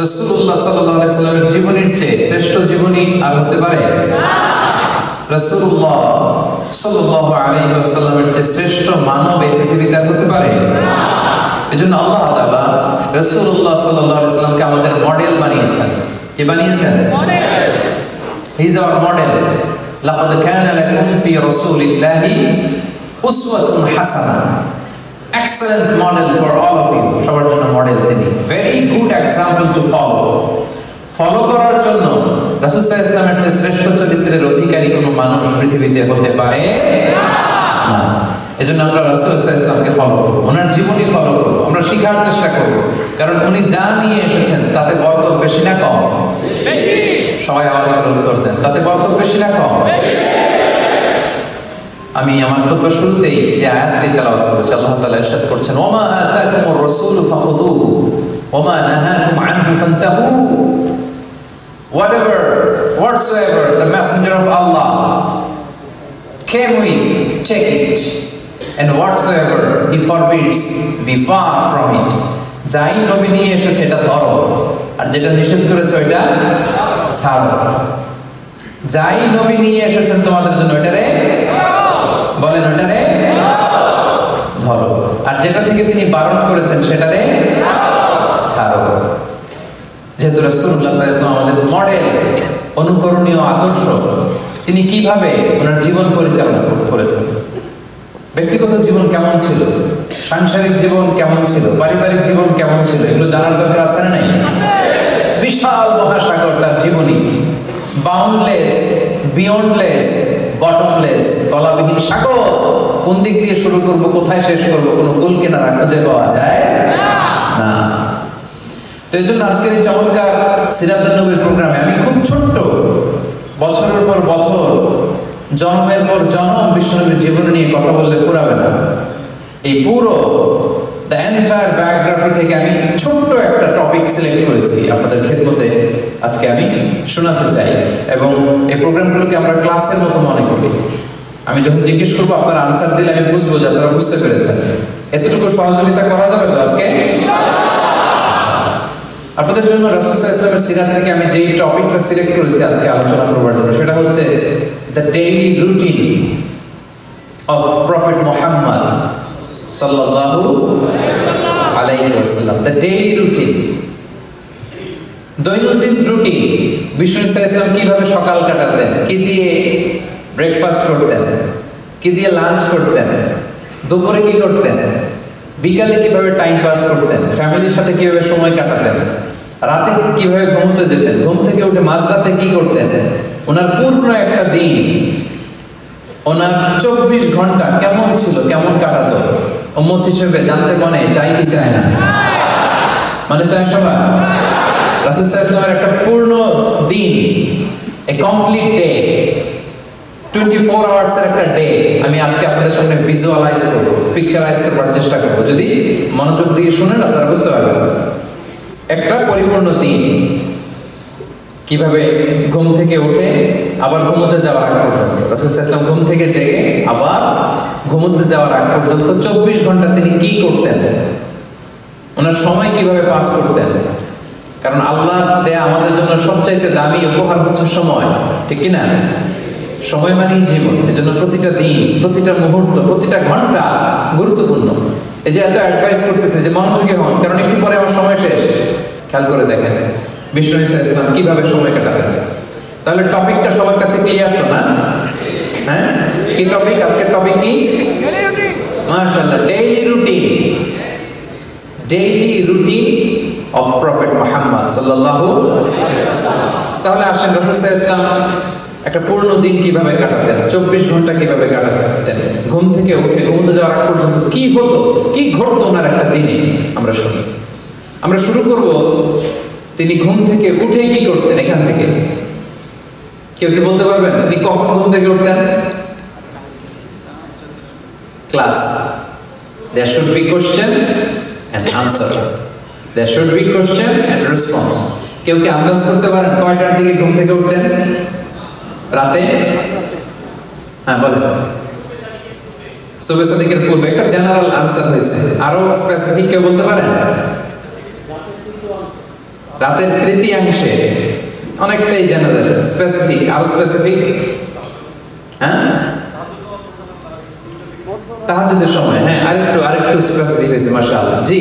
রাসূলুল্লাহ সাল্লাল্লাহু আলাইহি সাল্লামের জীবনীর চেয়ে শ্রেষ্ঠ জীবনী আর হতে পারে না। রাসূলুল্লাহ সাল্লাল্লাহু আলাইহি ওয়াসাল্লামের চেয়ে শ্রেষ্ঠ মানব এই পৃথিবীতে আর হতে পারে না। এজন্য আল্লাহ তাআলা রাসূলুল্লাহ সাল্লাল্লাহু আলাইহি সাল্লামকে আমাদের মডেল বানিয়েছেন। কি বানিয়েছেন? Model. He is our model. লাকাদ কানা লাকুম ফি রাসূলিল্লাহি উসওয়াতুন হাসানাহ। Excellent model for all of you. সবার জন্য মডেল তিনি। Very good example to follow. Follow করার জন্য রাসূল সাল্লাল্লাহু আলাইহি ওয়াসাল্লামের চেয়ে শ্রেষ্ঠ চরিত্রের অধিকারী কোনো মানুষ পৃথিবীতে হতে পারে না। এজন্য আমরা রাসূল সাল্লাল্লাহু আলাইহি ওয়াসাল্লামকে ফলো করব, ওনার জীবনী ফলো করব, আমরা শেখার চেষ্টা করব, কারণ উনি যা নিয়ে এসেছেন তাতে বরকত বেশি না কম? বেশি। সবাই আওয়াজ করে উত্তর দেন, তাতে বরকত বেশি না কম? আমি আমার খুতবা শুরুতেই যে আয়াতটি তেলাওয়াত করেছি, আল্লাহ তাআলা ইরশাদ করছেন, ওয়া মা আতাকুমুর রাসূলু ফাখুযুহু ওয়া মা নাহাকুম আনহু ফান্তাহু। Whatsoever the messenger of Allah came with, take it, and whatsoever he forbids, be far from it. যাই নবী নিয়ে এসেছে এটা ধরো, আর যেটা নিষেধ করেছে ওইটা ছাড়ো। যাই নবী নিয়ে এসেছেন তোমাদের জন্য ওইটারে বলেন, ওইটারে ধরো, আর যেটা থেকে তিনি বারণ করেছেন সেটারে ছাড়ো। যেহেতু রাসূলুল্লাহ সাল্লাল্লাহু আলাইহি ওয়াসাল্লাম আমাদের মডেল, অনুকরণীয় আদর্শ, তিনি কিভাবে ওনার জীবন পরিচালনা করেছেন, ব্যক্তিগত জীবন কেমন ছিল, সাংসারিক জীবন কেমন ছিল, পারিবারিক জীবন কেমন ছিল, এগুলো জানার দরকার আছে না নাই? বিশাল মহাসাগর তার জীবনী, বাউন্ডলেস, বিয়ন্ডলেস, বটমলেস, তলাবিহীন সাগর। কোন দিক দিয়ে শুরু করব, কোথায় শেষ করব, কোনো কুল কিনারা খুঁজে পাওয়া যায় না। তো এই জন্য আজকের এই চমৎকার সিরাতুন নবীর প্রোগ্রামে আমি খুব ছোট্ট, বছরের পর বছর, জন্মের পর জন্ম বিশ্বনবীর জীবন নিয়ে কথা বললে ফুরাবে না। এই পুরো দ্য এন্টায়ার বায়োগ্রাফি থেকে আমি ছোট্ট একটা টপিক সিলেক্ট করেছি আপনাদের খেদমতে আজকে আমি শোনাতে চাই, এবং এই প্রোগ্রামগুলোকে আমরা ক্লাসের মতো মনে করি। আমি যখন জিজ্ঞেস করবো আপনারা আনসার দিলে আমি বুঝবো যে আপনারা বুঝতে পেরেছেন। এতটুকু সহযোগিতা করা যাবে তো আজকে? আপনাদের জন্য রাসূল সাল্লাল্লাহু আলাইহি ওয়াসাল্লামের সিরাত থেকে আমি যেই টপিকটা সিলেক্ট করেছি আজকে আলোচনা করবার জন্য, সেটা হচ্ছে the daily routine of prophet Muhammad সাল্লাল্লাহু আলাইহি ওয়াসাল্লাম। দ্য ডেইলি রুটিন, দৈনন্দিন রুটিন। বিষ্ণু সাল্লাল্লাহু আলাইহি ওয়াসাল্লাম কিভাবে সকাল কাটাতেন, কি দিয়ে ব্রেকফাস্ট করতেন, কি দিয়ে লাঞ্চ করতেন, দুপুরে কি করতেন, বিকালে কিভাবে টাইম পাস করতেন, ফ্যামিলির সাথে কিভাবে সময় কাটাতেন, রাতে কিভাবে ঘুমোতে যেতেন, ঘুম থেকে উঠে মাঝরাতে কি করতেন, ওনার পূর্ণ একটা দিন, ওনার 24 ঘন্টা কেমন ছিল, কেমন কাটাতো, উম্মত হিসেবে জানতে মনে চাই কি চায় না? মানে চাই সবাই? রাসূল সাল্লাল্লাহু আলাইহি ওয়াসাল্লামের একটা পূর্ণ দিন, এ কমপ্লিট ডে, 24 আওয়ার্স এর একটা ডে আমি আজকে আপনাদের সামনে ভিজুয়ালাইজ করব, পিকচারাইজ করবার চেষ্টা করব। যদি মনোযোগ দিয়ে শুনেন আপনারা বুঝতে পারবেন। একটা পরিপূর্ণ দিন, কিভাবে ঘুম থেকে উঠে আবার ঘুমোতে যাওয়ার আগ পর্যন্ত, রাসূল সাল্লাল্লাহু আলাইহি ওয়াসাল্লাম ঘুম থেকে জেগে আবার ঘুমোতে যাওয়ার আগ পর্যন্ত 24 ঘন্টা তিনি কি করতেন, ওনার সময় কিভাবে পাস করতেন। কারণ আল্লাহ দেয়া আমাদের জন্য সবচাইতে দামি উপহার হচ্ছে সময়, ঠিক কি না? সময় মানেই জীবন। এজন্য প্রতিটা দিন, প্রতিটা মুহূর্ত, প্রতিটা ঘন্টা গুরুত্বপূর্ণ। এই যে এত অ্যাডভাইস করতেছে যে মনোযোগী হন, কারণ একটু পরে আমার সময় শেষ। খেয়াল করে দেখেন বিষ্ণু সাল্লাল্লাহু আলাইহি ওয়াসাল্লাম কিভাবে সময় কাটাতেন। তাহলে টপিকটা সবার কাছে ক্লিয়ার তো না? হ্যাঁ, কি টপিক আজকের? টপিক কি? মাশাআল্লাহ, daily routine. Daily routine of prophet Muhammad সাল্লাল্লাহু আলাইহি ওয়াসাল্লাম। তাহলে আসেন রাসূল সাল্লাল্লাহু আলাইহি ওয়াসাল্লাম একটা পূর্ণ দিন কিভাবে কাটাতেন, 24 ঘন্টা কিভাবে কাটাতেন, ঘুম থেকে উঠে ঘুমোতে যাওয়ার আগ পর্যন্ত কি হতো, কি ঘটতো ওনার একটা দিনে, আমরা শুনি। আমরা শুরু করব তিনি ঘুম থেকে উঠে কি করতেন। এখান থেকে কেউ কি বলতে পারবেন তিনি কখন ঘুম থেকে উঠতেন? Class, there should be question and answer, there should be question and response. কেউ কি আন্দাজ করতে পারেন কয়টার দিকে ঘুম থেকে উঠতেন? রাতে? হ্যাঁ বলেন। সুবহ সাদিকের পূর্বে। একটা জেনারেল আনসার হয়েছে, আরো স্পেসিফিক কেউ বলতে পারেন? রাতের তৃতীয়াংশে, অনেকটাই জেনারেল, স্পেসিফিক, আরো স্পেসিফিক, হ্যাঁ তাহাজ্জুদের সময়, হ্যাঁ আরেকটু স্পেসিফিক হয়েছে মাশাআল্লাহ। জি,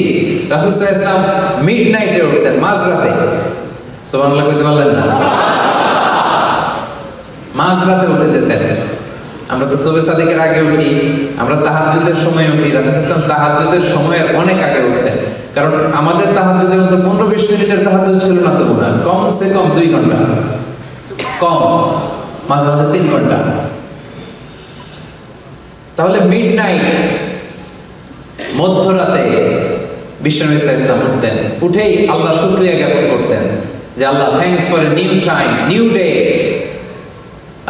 রাসূল সাল্লাল্লাহু আলাইহি ওয়াসাল্লাম মিডনাইটে উঠতেন, মাঝরাতে। সুবহানাল্লাহ কইতে পারলেন না? মাঝরাতে উঠে যেতেন। আমরা তো সুবহে সাদিকের আগে উঠি, আমরা তাহাজ্জুদের সময় উঠি। রাসূল সাল্লাল্লাহু আলাইহি ওয়াসাল্লাম তাহাজ্জুদের সময়ের অনেক আগে উঠতেন, কারণ আমাদের তাহাজ্জুদের মতো 15-20 মিনিটের তাহাজ্জুদ ছিল না তো না, কমসে কম 2 ঘন্টা, কম মাঝে মাঝে 3 ঘন্টা। তাহলে মিডনাইট, মধ্যরাতে বিশ্বনবী সাল্লাল্লাহু আলাইহি ওয়াসাল্লাম উঠতেন, উঠেই আল্লাহ শুকরিয়া জ্ঞাপন করতেন যে আল্লাহ, thanks for a new time, new day,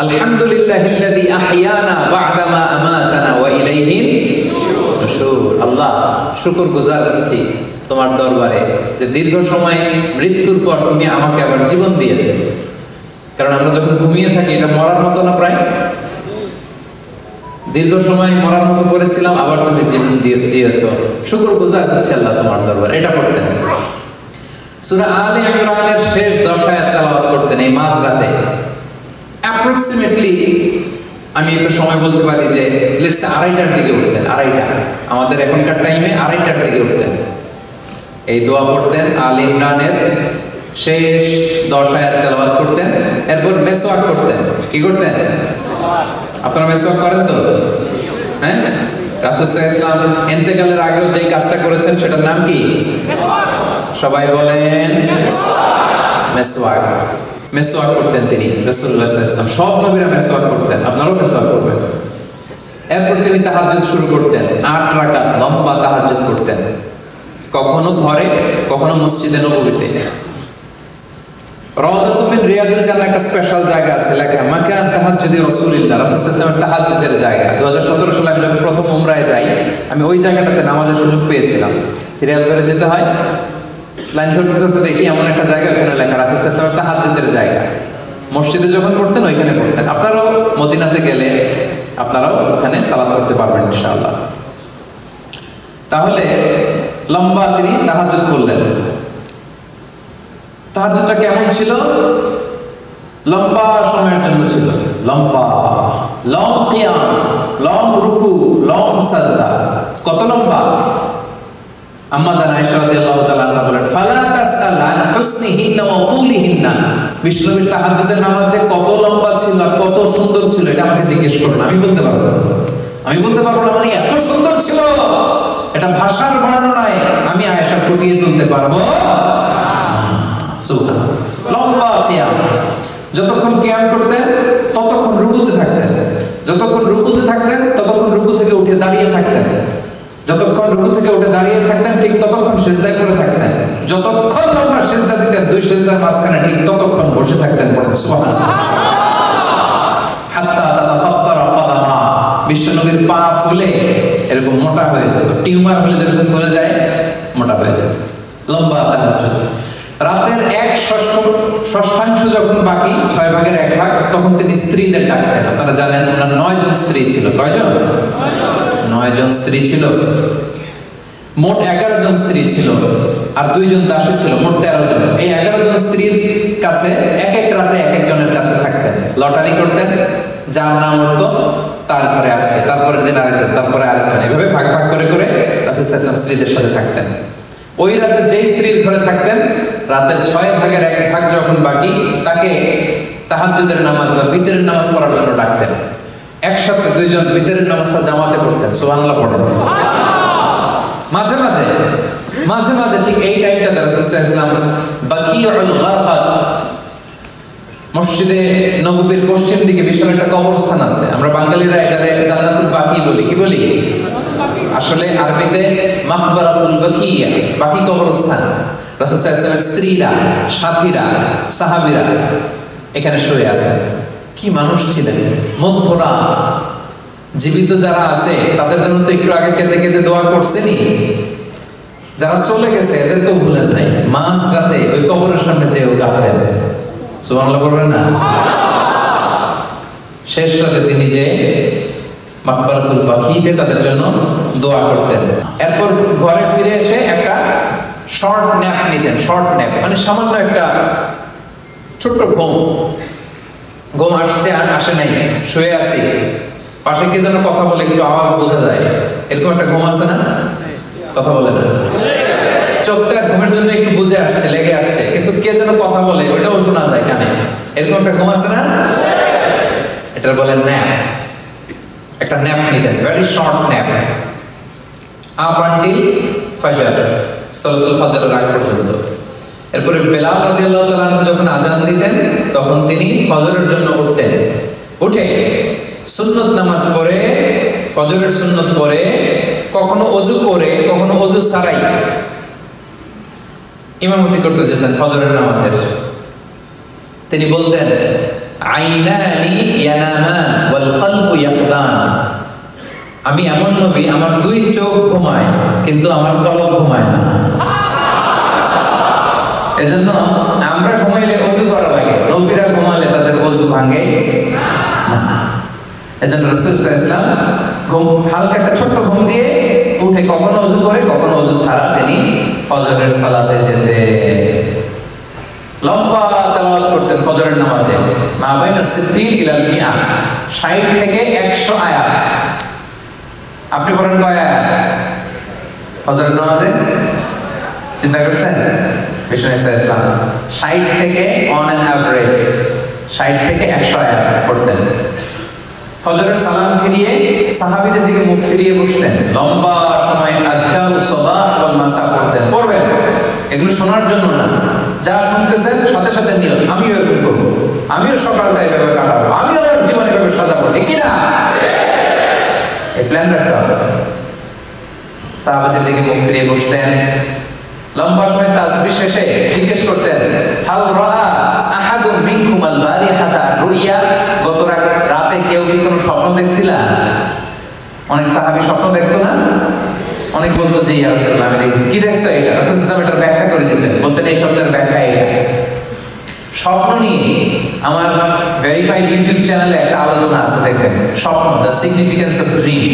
আলহামদুলিল্লাহিল্লাযী আহইয়ানা বা'দা মা আমাতানা ওয়া ইলাইহিন নুশুর। আল্লাহ, শুকরগুজার হচ্ছি তোমার দরবারে যে দীর্ঘ সময় মৃত্যুর পর তুমি আমাকে আবার জীবন দিয়েছো। কারণ আমরা যখন ঘুমিয়ে থাকি, এটা মরার মতো না, প্রায় দীর্ঘ সময় মরার মতো করেছিলাম, আবার তুমি জীবন দিয়েছো, শুকরগুজার হচ্ছে আল্লাহ তোমার দরবারে। এটা করতেন। সূরা আলে ইমরানের শেষ 10 আয়াত তেলাওয়াত করতেন এই মাঝরাতে। অ্যাপ্রক্সিমেটলি আমি একটু সময় বলতে পারি যে লেটস সে 2:30টার দিকে উঠতেন। 2:30টা আমাদের এখনকার টাইমে 2:30টার দিকে উঠতেন, এই দোয়া পড়তেন, আলে ইমরানের শেষ 10 আয়াত তেলাওয়াত করতেন। এরপর মেসওয়াক করতেন। কি করতেন? আপনারা মেসওয়াক করেন তো? হ্যাঁ, রাসূল সাল্লাল্লাহু আলাইহি ওয়াসাল্লাম ইন্তেকালের আগেও যেই কাজটা করেছেন সেটার নাম কি? সবাই বলেন মেসওয়াক। মেসওয়াক করতেন তিনি, রাসূলুল্লাহ সাল্লাল্লাহু আলাইহি ওয়াসাল্লাম। সব নবীরা মেসওয়াক করতেন, আপনারাও মেসওয়াক করবেন। এরপর তিনি তাহাজ্জুদ শুরু করতেন, 8 রাকাত লম্বা তাহাজ্জুদ করতেন, কখনো ঘরে, কখনো মসজিদে নববীতে। রাওদাতুম মিন রিয়াদিল জান্নাহ একটা স্পেশাল জায়গা আছে লেখা, মাকান তাহাজ্জুদি রাসূলুল্লাহ, রাসূল সাল্লাল্লাহু আলাইহি ওয়াসাল্লামের তাহাজ্জুদের জায়গা। 2017 সালে আমি যখন প্রথম উমরায় যাই, আমি ওই জায়গাটাতে নামাজের সুযোগ পেয়েছিলাম। সিরিয়াল ধরে যেতে হয়, লাইন ধরতে ধরতে দেখি এমন একটা জায়গা, ওখানে লেখা রাসূল সাল্লাল্লাহু আলাইহি ওয়াসাল্লামের তাহাজ্জুদের জায়গা। মসজিদে যখন পড়তেন ওইখানে পড়তেন। আপনারাও মদিনাতে গেলে আপনারাও ওখানে সালাত করতে পারবেন ইনশাআল্লাহ। তাহলে লম্বা তিনি তাহাজ্জুদ করলেন। তাহাজ্জুদটা কেমন ছিল? লম্বা সময়ের জন্য ছিল, লম্বা, লং কিয়াম, লং রুকু, লং সাজদা। কত লম্বা? আম্মা জান আয়েশা রাদিয়াল্লাহু তাআলা আনহা বলেন, ফালা তাসআল আন হুসনিহিন্না ওয়া তুলিহিন্না। বিশ্বনবীর তাহাজ্জুদের নামাজ যে কত লম্বা ছিল আর কত সুন্দর ছিল, এটা আমাকে জিজ্ঞেস করুন, আমি বলতে পারবো না। আমি বলতে পারবো না মানে এত সুন্দর ছিল, এটা ভাষার বর্ণনায় আমি আয়েশা ফুটিয়ে তুলতে পারবো না। সুবহানাল্লাহ। লম্বা কিয়াম, যতক্ষণ কিয়াম করতেন ততক্ষণ রুকুতে থাকতেন, যতক্ষণ রুকুতে থাকতেন ততক্ষণ রুকু থেকে উঠে দাঁড়িয়ে থাকতেন, যতক্ষণ রুকু থেকে উঠে দাঁড়িয়ে থাকতেন ঠিক ততক্ষণ সিজদায় করে থাকতেন, যতক্ষণ লম্বা সিজদা দিতেন 2 সিজদার মাঝখানে ঠিক ততক্ষণ বসে থাকতেন। পড়েন সুবহানাল্লাহ। হাত্তা তাতাফাত্তারা কদামা, বিশ্বনবীর পা ফুলে এরকম মোটা হয়ে যেত, টিউমার হলে যেরকম ফুলে যায় মোটা হয়ে যেত। লম্বা তাহাজ্জুদ। রাতের 1/6 যখন বাকি, 6 ভাগের 1 ভাগ, তখন তিনি স্ত্রীদের ডাকতেন। আপনারা জানেন ওনার 9 জন স্ত্রী ছিল। কয়জন? 9 জন স্ত্রী ছিল। মোট 11 জন স্ত্রী ছিল আর 2 জন দাসী ছিল, মোট 13 জন। এই 11 জন স্ত্রীর কাছে এক এক রাতে এক একজনের কাছে থাকতেন, লটারি করতেন, যার নাম উঠতো তার ঘরে আজকে, তারপরের দিন আরেকজন, তারপরে আরেকজন, এভাবে ভাগ ভাগ করে করে রাসূল সাল্লাল্লাহু আলাইহি ওয়াসাল্লাম স্ত্রীদের সাথে থাকতেন। ওই রাতে যেই স্ত্রীর ঘরে থাকতেন, রাতের 6 ভাগের 1 ভাগ যখন বাকি, তাকে তাহাজ্জুদের নামাজ বা বিতরের নামাজ পড়ার জন্য ডাকতেন। একসাথে 2 জন বিতরের নামাজটা জামাতে পড়তেন। সুবহানাল্লাহ পড়েন। মাঝে মাঝে মাঝে মাঝে ঠিক এই টাইমটাতে রাসূল সাল্লাল্লাহু আলাইহি ওয়াসাল্লাম বাকিউল গারফাত, মসজিদে নববীর পশ্চিম দিকে বিশাল একটা কবরস্থান আছে, আমরা বাঙালিরা এটারে জান্নাতুল বাকি বলি। কি বলি? আসলে আরবিতে মাকবারাতুল বাকিয়া, বাকি কবরস্থান। রাসূল সাল্লাল্লাহু আলাইহি ওয়াসাল্লামের স্ত্রীরা, সাথীরা, সাহাবীরা এখানে শুয়ে আছেন। কি মানুষ ছিলেন! মধ্যরা জীবিত যারা আছে তাদের জন্য তো একটু আগে কেঁদে কেঁদে দোয়া করছেনই, যারা চলে গেছে এদেরকেও ভুলেন নাই। মাঝ রাতে ওই কবরের সামনে যেও কাঁদতেন। সুবহানাল্লাহ বলবেন না? শেষ রাতে তিনি যে মাকবারাতুল বাকিতে তাদের জন্য দোয়া করতেন। এরপর ঘরে ফিরে এসে একটা শর্ট ন্যাপ নিতেন। শর্ট ন্যাপ মানে সামান্য একটা ছোট্ট ঘুম আসছে আর আসে নাই, শুয়ে আছি, পাশে কে যেন কথা বলে, একটু আওয়াজ বোঝা যায়, এরকম একটা ঘুম আছে না? কথা বলে না, চোখটা ঘুমের জন্য একটু বুঝে আসছে, লেগে আসছে, কিন্তু কে যেন কথা বলে ওইটাও শোনা যায় কানে, এরকম একটা ঘুম আছে না? এটা বলে ন্যাপ। একটা ন্যাপ নিতেন, very short nap, up until ফজর, সালাতুল ফজরের আগ পর্যন্ত। এরপরে বেলাল রাদিয়াল্লাহু তাআলা আনহু যখন আজান দিতেন তখন তিনি ফজরের জন্য উঠতেন। উঠে সুন্নত নামাজ পড়ে, ফজরের সুন্নত পড়ে, কখনো ওযু করে, কখনো ওযু ছাড়াই ইমামতি করতে যেতেন ফজরের নামাজের। তিনি বলতেন, আইনানি ইয়ানামান ওয়াল কলবু ইয়াকদান। আমি এমন নবী, আমার দুই চোখ ঘুমায় কিন্তু আমার কলব ঘুমায় না। এজন্য আমরা ঘুমাইলে ওযু করা লাগে, নবীরা ঘুমালে তাদের ওযু ভাঙে না। এজন্য রাসূল সাল্লাল্লাহু আলাইহি ওয়াসাল্লাম হালকা একটা ছোট্ট ঘুম দিয়ে উঠে কখনো ওযু করে, কখনো ওযু ছাড়া তিনি ফজরের সালাতে যেতে। লম্বা তেলাওয়াত করতেন ফজরের নামাজে, মা বাইনা 60 ইলা 100, 60 থেকে 100 আয়াত। আপনি পড়েন কয় আয়াত ফজরের নামাজে? চিন্তা করছেন? বিষ্ণু ইসলাম 60 থেকে অন অ্যান অ্যাভারেজ 60 থেকে 100 আয়াত পড়তেন। ফজরের সালাম ফিরিয়ে সাহাবীদের দিকে মুখ ফিরিয়ে বসতেন, লম্বা সময় আযকারুস সাবাহ ওয়াল মাসা পড়তেন। পড়বেন, এগুলো শোনার জন্য না, যা শুনতেছেন সাথে সাথে নিয়ত, আমিও এরকম করবো, আমিও সকালটা এভাবে কাটাবো, আমিও আমার জীবন এভাবে সাজাবো, ঠিক না? এই প্ল্যান রাখতে হবে। সাহাবাদের দিকে মুখ ফিরিয়ে বসতেন, লম্বা সময় তাসবিহ শেষে জিজ্ঞেস করতেন, হাল রাআ আহাদুম মিনকুম আল বারিহাতা রুইয়া। গত রাতে কেউ কি কোনো স্বপ্ন দেখছিলা? অনেক সাহাবী স্বপ্ন দেখতো না? অনেক বলতো যে ইয়া রাসূলুল্লাহ আমি দেখছি। কি দেখছো এটা? রাসূলুল্লাহ এটার ব্যাখ্যা করে দিতেন, বলতেন এই শব্দের ব্যাখ্যা এটা। স্বপ্ন নিয়ে আমার ভেরিফাইড ইউটিউব চ্যানেলে একটা আলোচনা আছে, দেখবেন, স্বপ্ন, দ্য সিগনিফিকেন্স অফ ড্রিম।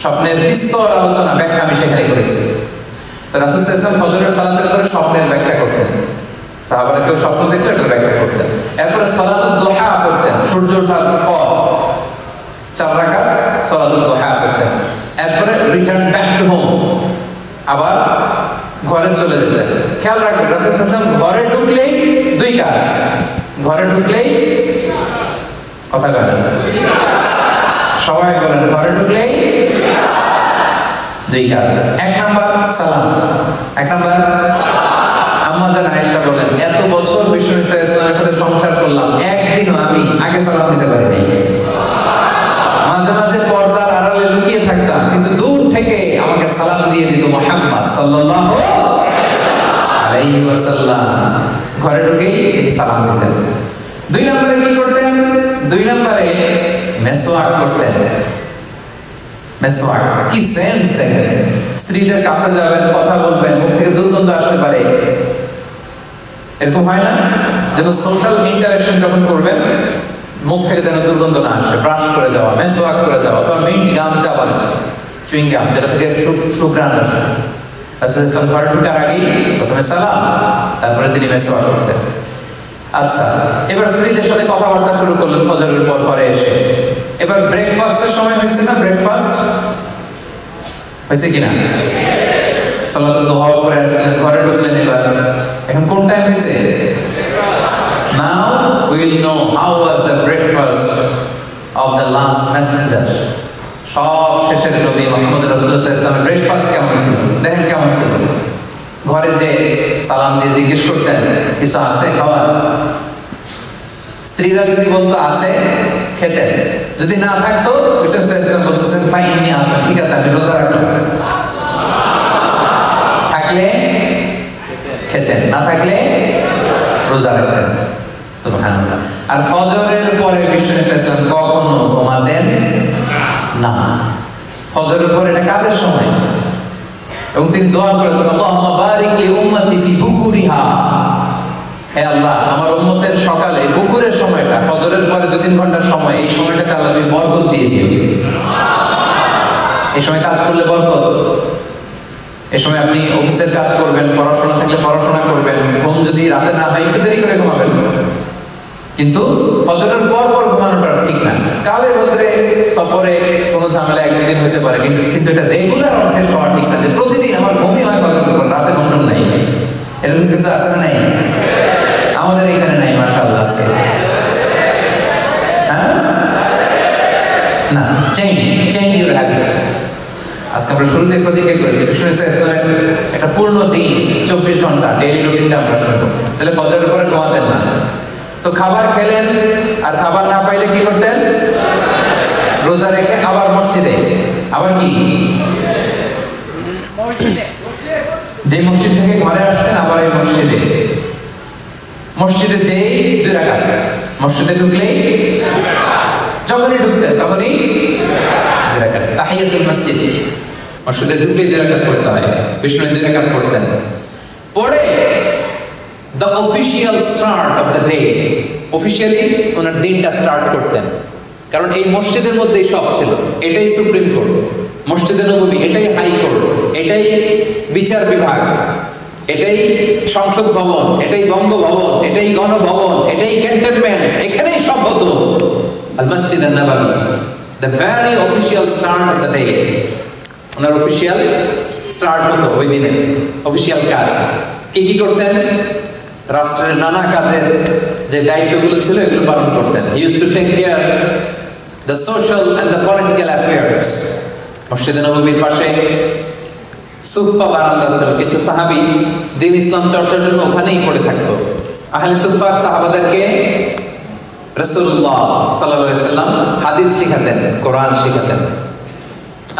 স্বপ্নের বিস্তর আলোচনা, ব্যাখ্যা আমি সেখানে করেছি। তো রাসূল সাল্লাল্লাহু আলাইহি ওয়াসাল্লাম ফজরের সালাতের পরে স্বপ্নের ব্যাখ্যা করতেন, সাহাবারা কেউ স্বপ্ন দেখলে এটার ব্যাখ্যা করতেন। এরপরে সালাতুদ দুহা পড়তেন, সূর্য ওঠার পর 4 রাকাত সালাতুদ দুহা পড়তেন। এরপরে রিটার্ন ব্যাক টু হোম, আবার ঘরে চলে যেতেন। খেয়াল রাখবেন, রাসূল সাল্লাল্লাহু আলাইহি ওয়াসাল্লাম ঘরে ঢুকলেই দুই কাজ, ঘরে ঢুকলেই কথা বলেন, সবাই বলেন, ঘরে ঢুকলেই দুই কাজ। 1 নাম্বার সালাম, 1 নাম্বার। আম্মা জান আয়েশা বলেন, এত বছর বিষ্ণু ইসলামের সাথে সংসার করলাম, একদিনও আমি আগে সালাম দিতে পারিনি। মাঝে মাঝে পর্দার আড়ালে লুকিয়ে থাকতাম, কিন্তু দূর থেকে আমাকে সালাম দিয়ে দিত মুহাম্মদ সাল্লাল্লাহু আলাইহি ওয়াসাল্লাম। ঘরে ঢুকেই সালাম দিতেন। 2 নম্বরে কি করতেন? 2 নম্বরে মেসওয়াক করতেন। মেসওয়াক কি সেন্স দেখেন, স্ত্রীদের কাছে যাবেন, কথা বলবেন, মুখ থেকে দুর্গন্ধ আসতে পারে, এরকম হয় না? যেন সোশ্যাল ইন্টারঅ্যাকশন যখন করবেন মুখ থেকে যেন দুর্গন্ধ না আসে, ব্রাশ করে যাওয়া, মেসওয়াক করে যাওয়া, অথবা মিন্ট গাম চাবান, চুইং গাম, যেটা থেকে সুঘ্রাণ আসে। রাসূলুল্লাহ ঘরে ঢোকার আগেই প্রথমে সালাম, তারপরে তিনি মেসওয়াক করতেন। আচ্ছা, এবার স্ত্রীদের সাথে কথাবার্তা শুরু করলেন ফজরের পর ঘরে এসে। এবার ব্রেকফাস্টের সময় হয়েছে না? ব্রেকফাস্ট হয়েছে কিনা? সালাতুল দুহা করে আসলেন, ঘরে ঢুকলেন। এবার এখন কোন টাইম হয়েছে? Now we will know how was the breakfast of the last messenger. সব শেষের নবী মুহাম্মদ রাসূলুল্লাহ সাল্লাল্লাহু আলাইহি ওয়াসাল্লামের ব্রেকফাস্ট কেমন ছিল দেখেন, কেমন ছিল। ঘরে যে সালাম দিয়ে জিজ্ঞেস করতেন, কিছু আছে খাওয়া? স্ত্রীরা যদি বলতো আছে, খেতেন। যদি না থাকতো, রাসূল সাল্লাল্লাহু আলাইহি ওয়াসাল্লাম বলতেছেন ফাইনি আসা, ঠিক আছে আমি রোজা রাখলাম। থাকলে খেতেন, না থাকলে রোজা রাখতেন। সুবহানাল্লাহ। আর ফজরের পরে বিষ্ণু সাল্লাল্লাহু আলাইহি ওয়াসাল্লাম কখনো ঘুমাতেন না। ফজরের পরে এটা কাজের সময়, এবং তিনি দোয়া করেছেন, আল্লাহুম্মা বারিক লি উম্মতি ফি বুকুরিহা। হে আল্লাহ, আমার উম্মতের সকালে বুকুরের সময়টা, ফজরের পরে 2-3 ঘন্টার সময়, এই সময়টাতে আল্লাহ তুমি বরকত দিয়ে দিও। এই সময় কাজ করলে বরকত। এই সময় আপনি অফিসের কাজ করবেন, পড়াশোনা থাকলে পড়াশোনা করবেন, ঘুম যদি রাতে না হয় একটু দেরি করে ঘুমাবেন, কিন্তু ফজরের পর পর ঘুমানোটা ঠিক না। কালে রোদ্রে সফরে কোনো ঝামেলা একদিন হতে পারে, কিন্তু এটা রেগুলার অভ্যাস হওয়া ঠিক না যে প্রতিদিন আমার ঘুমই হয় ফজরের পর, রাতে ঘুম নাই। এরকম কিছু আছে না? নাই, আমাদের এখানে নাই মাশাআল্লাহ। আজকে হ্যাঁ না, চেঞ্জ ইউর হ্যাবিট। আজকে আমরা শুরুতে প্রতিজ্ঞা করেছি বিষ্ণু ইসলামের একটা পূর্ণ দিন 24 ঘন্টা ডেইলি রুটিনটা আমরা শুনবো। তাহলে ফজরের পরে ঘুমাতেন না, তো খাবার খেলেন, আর খাবার না পাইলে কি করতেন? রোজা রেখে আবার মসজিদে, আবার কি যে মসজিদ থেকে ঘরে আসছেন আবার এই মসজিদে যেই 2 রাকাত, মসজিদে ঢুকলেই যখনই ঢুকতেন তখনই 2 রাকাত তাহিয়াতুল মসজিদ, মসজিদে ঢুকলেই 2 রাকাত পড়তে হয়। বিষ্ণু 2 রাকাত পড়তেন, পড়ে the official start of the day, officially ওনার দিনটা স্টার্ট করতেন। কারণ এই মসজিদের মধ্যেই সব ছিল, এটাই সুপ্রিম কোর্ট, মসজিদে নববী এটাই হাই কোর্ট, এটাই বিচার বিভাগ, এটাই সংসদ ভবন, এটাই বঙ্গভবন, এটাই গণভবন, এটাই ক্যান্টনমেন্ট, এখানেই সব হতো। আল মসজিদ আন-নববী, the very official start of the day, owner official start হতো ওই দিনে। অফিশিয়াল কাজ কি করতেন? রাষ্ট্রের নানা কাজের যে দায়িত্বগুলো ছিল এগুলো পালন করতেন। He used to take care the social and the political affairs. মসজিদে নববীর পাশে সুফা বারান্দা ছিল, কিছু সাহাবী দ্বীন ইসলাম চর্চার জন্য ওখানেই পড়ে থাকতো। আহলে সুফার সাহাবাদেরকে রাসূলুল্লাহ সাল্লাল্লাহু আলাইহি সাল্লাম হাদিস শিখাতেন, কোরআন শিখাতেন।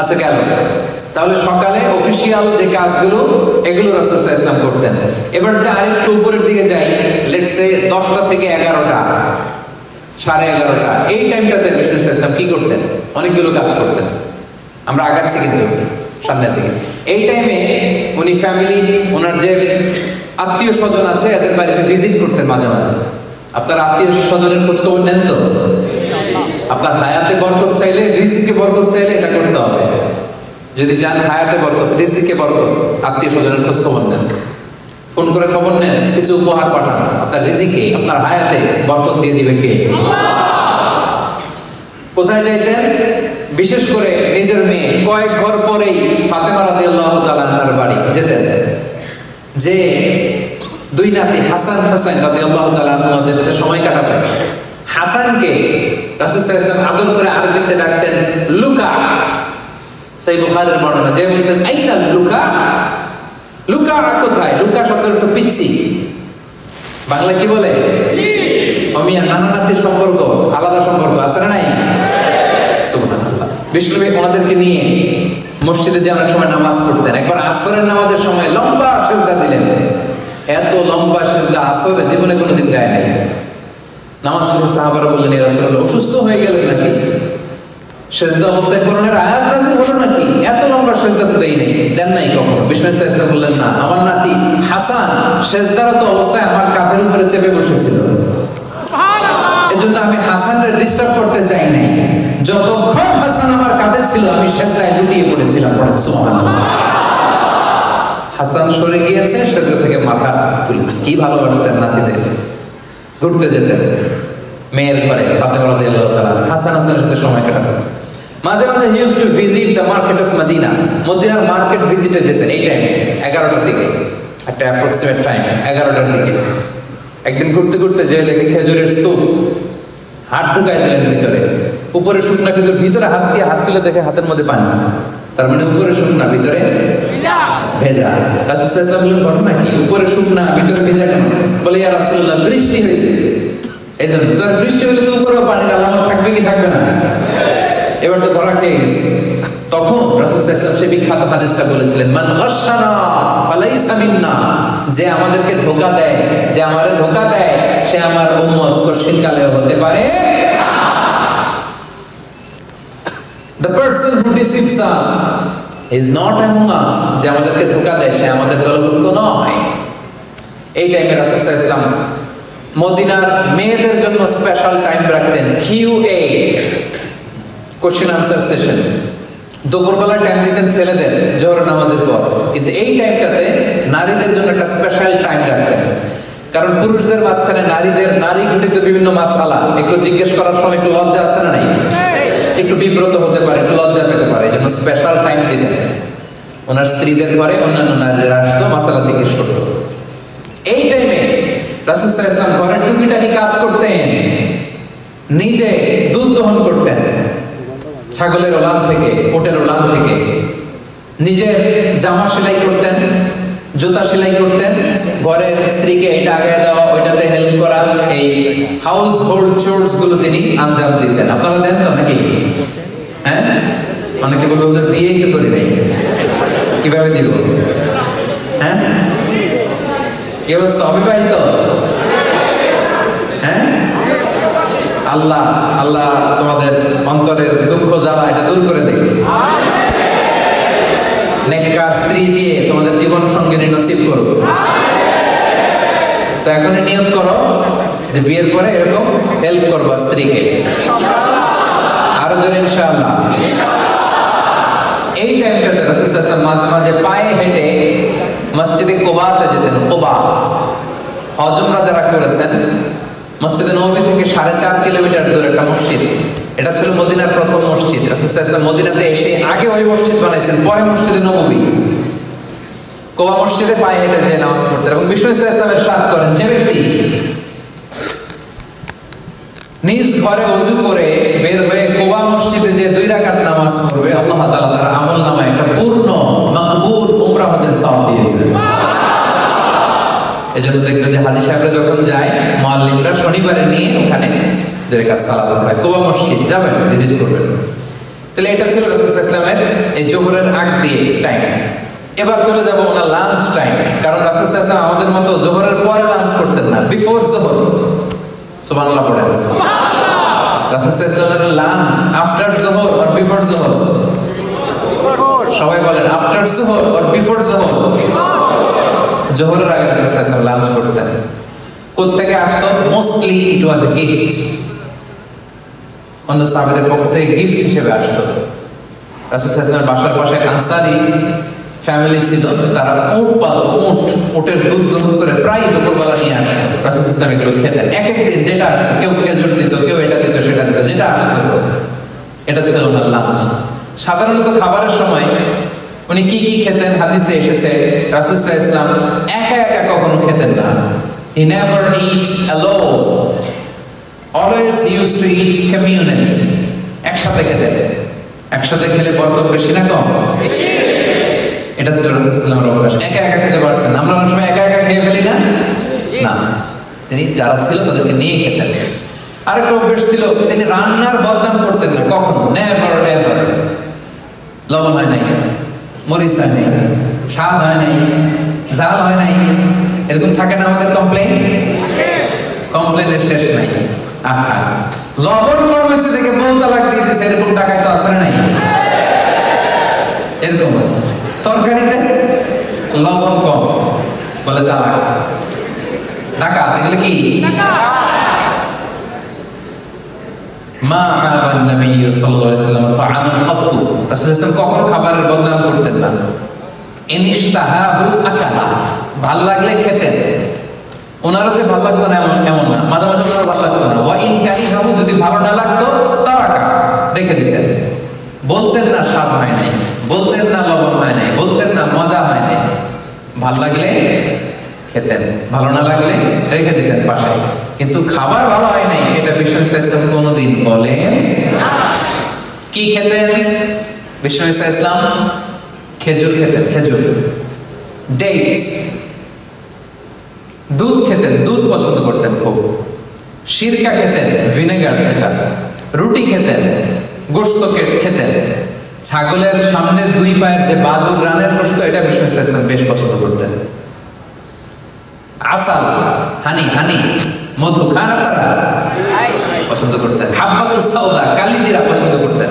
আচ্ছা গেল, তাহলে সকালে অফিশিয়াল যে কাজগুলো এগুলো রাসূল সাল্লাল্লাহু আলাইহি ওয়াসাল্লাম করতেন। এবার আরেকটু উপরের দিকে যাই, লেটস সে 10টা থেকে 11টা, 11:30, এই টাইমটাতে রাসূল সাল্লাল্লাহু আলাইহি ওয়াসাল্লাম কি করতেন? অনেকগুলো কাজ করতেন। আমরা আগাচ্ছি কিন্তু সামনের দিকে। এই টাইমে উনি ফ্যামিলি, ওনার যে আত্মীয় স্বজন আছে এদের বাড়িতে ভিজিট করতেন মাঝে মাঝে। আপনার আত্মীয় স্বজনের খোঁজ খবর নেন তো? আপনার হায়াতে বরকত চাইলে, রিজিকে বরকত চাইলে এটা করতে হবে। যদি যান হায়াতে বরকত, রিজিকে বরকত, আত্মীয় স্বজনের খোঁজ খবর নেন, ফোন করে খবর নেন, কিছু উপহার পাঠান, আপনার রিজিকে, আপনার হায়াতে বরকত দিয়ে দিবে কে? কোথায় যাইতেন? বিশেষ করে নিজের মেয়ে কয়েক ঘর পরেই ফাতেমা রাদিয়াল্লাহু তাআলা আনহার বাড়ি যেতেন, যে 2 নাতি হাসান হোসেন রাদিয়াল্লাহু তাআলা আনহুদের সাথে সময় কাটাতেন। হাসানকে রাসূল সাল্লাল্লাহু আলাইহি ওয়াসাল্লাম আদর করে আরবিতে ডাকতেন লুকা। সহিহ বুখারীর বর্ণনা, যে বলতেন আইনা লুকা, লুকা কোথায়? লুকা শব্দের অর্থ পিচ্চি, বাংলা কি বলে? অমিয়া, নানা নাতির সম্পর্ক আলাদা সম্পর্ক আছে না নাই? সুবহানাল্লাহ। বিষ্ণু ওনাদেরকে নিয়ে মসজিদে যাওয়ার সময় নামাজ পড়তেন। একবার আসরের নামাজের সময় লম্বা সিজদা দিলেন, এত লম্বা সিজদা আসরে জীবনে কোনোদিন দেয় নাই। নামাজ শেষে সাহাবারা বললেন, ইয়া রাসূলুল্লাহ অসুস্থ হয়ে গেলেন নাকি? সিজদা অবস্থায় কোরআনের আয়াত নাযিল হলো নাকি? এত লম্বা সিজদা তো দেই নাই, দেন নাই কখনো। বিষ্ণু সাল্লাল্লাহু আলাইহি ওয়াসাল্লাম বললেন, না, আমার নাতি হাসান সিজদারত অবস্থায় আমার কাঁধের উপরে চেপে বসেছিল, এজন্য আমি হাসানকে ডিস্টার্ব করতে চাই নাই। যতক্ষণ হাসান আমার কাঁধে ছিল আমি সিজদায় লুটিয়ে পড়েছিলাম। পড়েন সুবহানাল্লাহ। হাসান সরে গিয়েছে, সিজদা থেকে মাথা তুলেছে। কি ভালোবাসতেন নাতিদের। ঘুরতে যেতেন মেয়ের ঘরে, ফাতেমা রাদিয়াল্লাহু তাআলা হাসান হাসানের সাথে সময় কাটাতেন। মাঝে মাঝে he used to visit the market of Medina, মদিনার মার্কেট ভিজিটে যেতেন। এই টাইম 11টার দিকে, একটা অ্যাপ্রক্সিমেট টাইম 11টার দিকে। একদিন ঘুরতে ঘুরতে যে দেখে খেজুরের স্তূপ, হাত ঢুকাই দিলেন ভিতরে, উপরে শুকনা খেজুর, ভিতরে হাত দিয়ে হাত তুলে দেখে হাতের মধ্যে পানি, তার মানে উপরে শুকনা ভিতরে ভেজা। রাসূল সাল্লাল্লাহু আলাইহি ওয়াসাল্লাম বললেন, ঘটনা কি? উপরে শুকনা ভিতরে ভেজা কেন? বলে, ইয়া রাসূলুল্লাহ বৃষ্টি হয়েছে, এই জন্য। তো বৃষ্টি হলে তো উপরেও পানির আলামত থাকবে কি থাকবে না? এবার তো ধরা খেয়ে গেছে। তখন রাসূল সাল্লাল্লাহু আলাইহি ওয়াসাল্লাম সেই বিখ্যাত হাদিসটা বলেছিলেন, মান গাশশানা ফালাইসা মিন্না, যে আমাদেরকে ধোঁকা দেয়, যে আমারে ধোঁকা দেয়, সে আমার উম্মত, কশিনকালেও হতে পারে। The person who deceives us is not among us, যে আমাদেরকে ধোঁকা দেয় সে আমাদের দলভুক্ত নয়। এই টাইমে রাসূল সাল্লাল্লাহু আলাইহি ওয়াসাল্লাম মদিনার মেয়েদের জন্য স্পেশাল টাইম রাখতেন, QA, কোশ্চেন আনসার সেশন। দুপুরবেলা টাইম দিতেন ছেলেদের জোহর নামাজের পর, কিন্তু এই টাইমটাতে নারীদের জন্য একটা স্পেশাল টাইম রাখতেন। কারণ পুরুষদের মাঝখানে নারী ঘটিত বিভিন্ন মাসআলা একটু জিজ্ঞেস করার সময় একটু লজ্জা আছে না নাই, একটু বিব্রত হতে পারে, একটু লজ্জা পেতে পারে, এই জন্য স্পেশাল টাইম দিতেন। ওনার স্ত্রীদের ঘরে অন্যান্য নারীরা আসতো, মাসালা জিজ্ঞেস করতো। এই টাইমে রাসূল সাল্লাল্লাহু আলাইহি ওয়াসাল্লাম ঘরের টুকিটাকি কাজ করতেন, নিজে দুধ দহন করতেন ছাগলের ওলান থেকে, উটের ওলান থেকে, নিজের জামা সেলাই করতেন, জুতা সেলাই করতেন, ঘরের স্ত্রীকে এটা আগায় দেওয়া, ওইটাতে হেল্প করা, এই হাউস হোল্ড চোরস গুলো তিনি আঞ্জাম দিতেন। আপনারা দেন তো নাকি? হ্যাঁ, অনেকে বলবে ওদের বিয়েই তো করি নাই, কিভাবে দিব? হ্যাঁ, কি অবস্থা, অবিবাহিত? হ্যাঁ, আল্লাহ আল্লাহ তোমাদের অন্তরের দুঃখ জ্বালা এটা দূর করে দেখ, নেককার স্ত্রী দিয়ে তোমাদের জীবন সঙ্গিনী নসিব করো। তো এখনই নিয়ত করো যে বিয়ের পরে এরকম হেল্প করবা স্ত্রীকে, আরো জোরে ইনশাআল্লাহ। এই টাইমটাতে রাসূল সাল্লাল্লাহু আলাইহি ওয়াসাল্লাম মাঝে মাঝে পায়ে হেঁটে মসজিদে কুবাতে যেতেন। কুবা, হজ উমরা যারা করেছেন, মসজিদে নববী থেকে 4.5 কিলোমিটার দূরে একটা মসজিদ। এটা ছিল মদিনার প্রথম মসজিদ। রাসূল সাল্লাল্লাহু আলাইহি ওয়াসাল্লাম মদিনাতে এসে আগে ওই মসজিদ বানাইছেন, পরে মসজিদে নববী। কুবা মসজিদে পায়ে হেঁটে যে নামাজ পড়তেন। এবং বিষ্ণু সাল্লাল্লাহু আলাইহি ওয়াসাল্লাম ইরশাদ করেন, যে ব্যক্তি নিজ ঘরে ওযু করে বের হয়ে কুবা মসজিদে যে 2 রাকাত নামাজ পড়বে, আল্লাহ তাআলা তার আমলনামায় একটা পূর্ণ মাকবুল উমরা হজের সওয়াব দিয়ে দিবেন। এজন্য দেখবেন যে হাজী সাহেবরা যখন যায়, মুআল্লিমরা শনিবারে নিয়ে ওখানে 2 রাকাত সালাত পড়ায়। কুবা মসজিদ যাবেন, ভিজিট করবেন। তাহলে এটা ছিল রাসূল সাল্লাল্লাহু আলাইহি ওয়াসাল্লামের এই যোহরের আগ দিয়ে টাইম। এবার চলে যাব ওনার লাঞ্চ টাইম। কারণ রাসূল সাল্লাল্লাহু আলাইহি ওয়াসাল্লাম আমাদের মতো যোহরের পরে লাঞ্চ করতেন না, বিফোর যোহর। সুবহানাল্লাহ পড়েন। রাসূল সাল্লাল্লাহু আলাইহি ওয়াসাল্লামের লাঞ্চ আফটার যোহর অর বিফোর যোহর? সবাই বলেন, আফটার যোহর অর বিফোর যোহর? জোহরের আগে রাসূল সাল্লাল্লাহু আলাইহি ওয়াসাল্লাম লাঞ্চ করতেন। কোত্থেকে আসতো? Mostly it was a gift. অন্য সাহাবাদের পক্ষ থেকে গিফট হিসেবে আসতো। রাসূল সাল্লাল্লাহু আলাইহি ওয়াসাল্লামের বাসার পাশে আনসারী ফ্যামিলি ছিল, তারা উট পালতো, উটের দুধ দহন করে প্রায় দুপুরবেলা নিয়ে আসতো। রাসূল সাল্লাল্লাহু আলাইহি ওয়াসাল্লাম এগুলো খেতেন। এক এক দিন যেটা আসতো, কেউ খেজুর দিত, কেউ এটা দিত, সেটা দিত, যেটা আসতো এটা ছিল ওনার লাঞ্চ। সাধারণত খাবারের সময় উনি কি কি খেতেন হাদিসে এসেছে, রাসূল সাল্লাল্লাহু আলাইহি ওয়াসাল্লাম একা একা কখনো খেতেন না। He never eat alone. Always he used to eat communally. একসাথে খেতেন। একসাথে খেলে বরকত বেশি না কম? বেশি। এটা ছিল রাসূল সাল্লাল্লাহু আলাইহি ওয়াসাল্লামের অভ্যাস। একা একা খেতে পারতেন। আমরা অনেক সময় একা একা খেয়ে ফেলি না? না, তিনি যারা ছিল তাদেরকে নিয়ে খেতেন। আরেকটা অভ্যাস ছিল, তিনি রান্নার বদনাম করতেন না কখনো, নেভার এভার। লবণ হয় নাই, মরিচ হয় নাই, স্বাদ হয় নাই, ঝাল হয় নাই, এরকম থাকে না আমাদের কমপ্লেইন? কমপ্লেইনের শেষ নাই। আহা, লবণ কম হয়েছে দেখে বউ তালাক দিয়ে দিয়েছে, এরকম টাকায় তো আসে নাই? এরকম আছে। তরকারিতে লবণ কম বলে তালাক, টাকা এগুলো কি? মা আবান নবী সাল্লাল্লাহু আলাইহি ওয়াসাল্লাম তাআমান ক্বাত্তু। রাসূল সাল্লাল্লাহু আলাইহি ওয়াসাল্লাম কখনো খাবারের বদনাম করতেন না। ইনশতাহাহু আকালা, ভাল লাগলে খেতেন। ওনারও যে ভালো লাগতো না এমন না, মাঝে মাঝে ওনার ভালো লাগতো না। ওয়া ইন কারিহাহু, যদি ভালো না লাগতো তারাকা, রেখে দিতেন। বলতেন না স্বাদ হয় নাই, বলতেন না লবণ হয় নাই, বলতেন না মজা হয় নাই। ভাল লাগলে খেতেন, ভালো না লাগলে রেখে দিতেন পাশে। কিন্তু খাবার ভালো হয় নাই এটা বিষ্ণু সাল্লাল্লাহু আলাইহি ওয়াসাল্লাম কোনোদিন বলেন না। কি খেতেন বিষ্ণু সাল্লাল্লাহু আলাইহি ওয়াসাল্লাম? খেজুর খেতেন, খেজুর, ডেটস, দুধ খেতেন, দুধ পছন্দ করতেন খুব। সিরকা খেতেন, ভিনেগার সেটা। রুটি খেতেন, গোশত খেতেন। ছাগলের সামনের 2 পায়ের যে বাজুর রানের গোশত, এটা বিষ্ণু সাল্লাল্লাহু আলাইহি ওয়াসাল্লাম বেশ পছন্দ করতেন। আসাল, হানি, মধু খান আপনারা? পছন্দ করতেন। হাব্বাতুস সাউদা, কালিজিরা পছন্দ করতেন।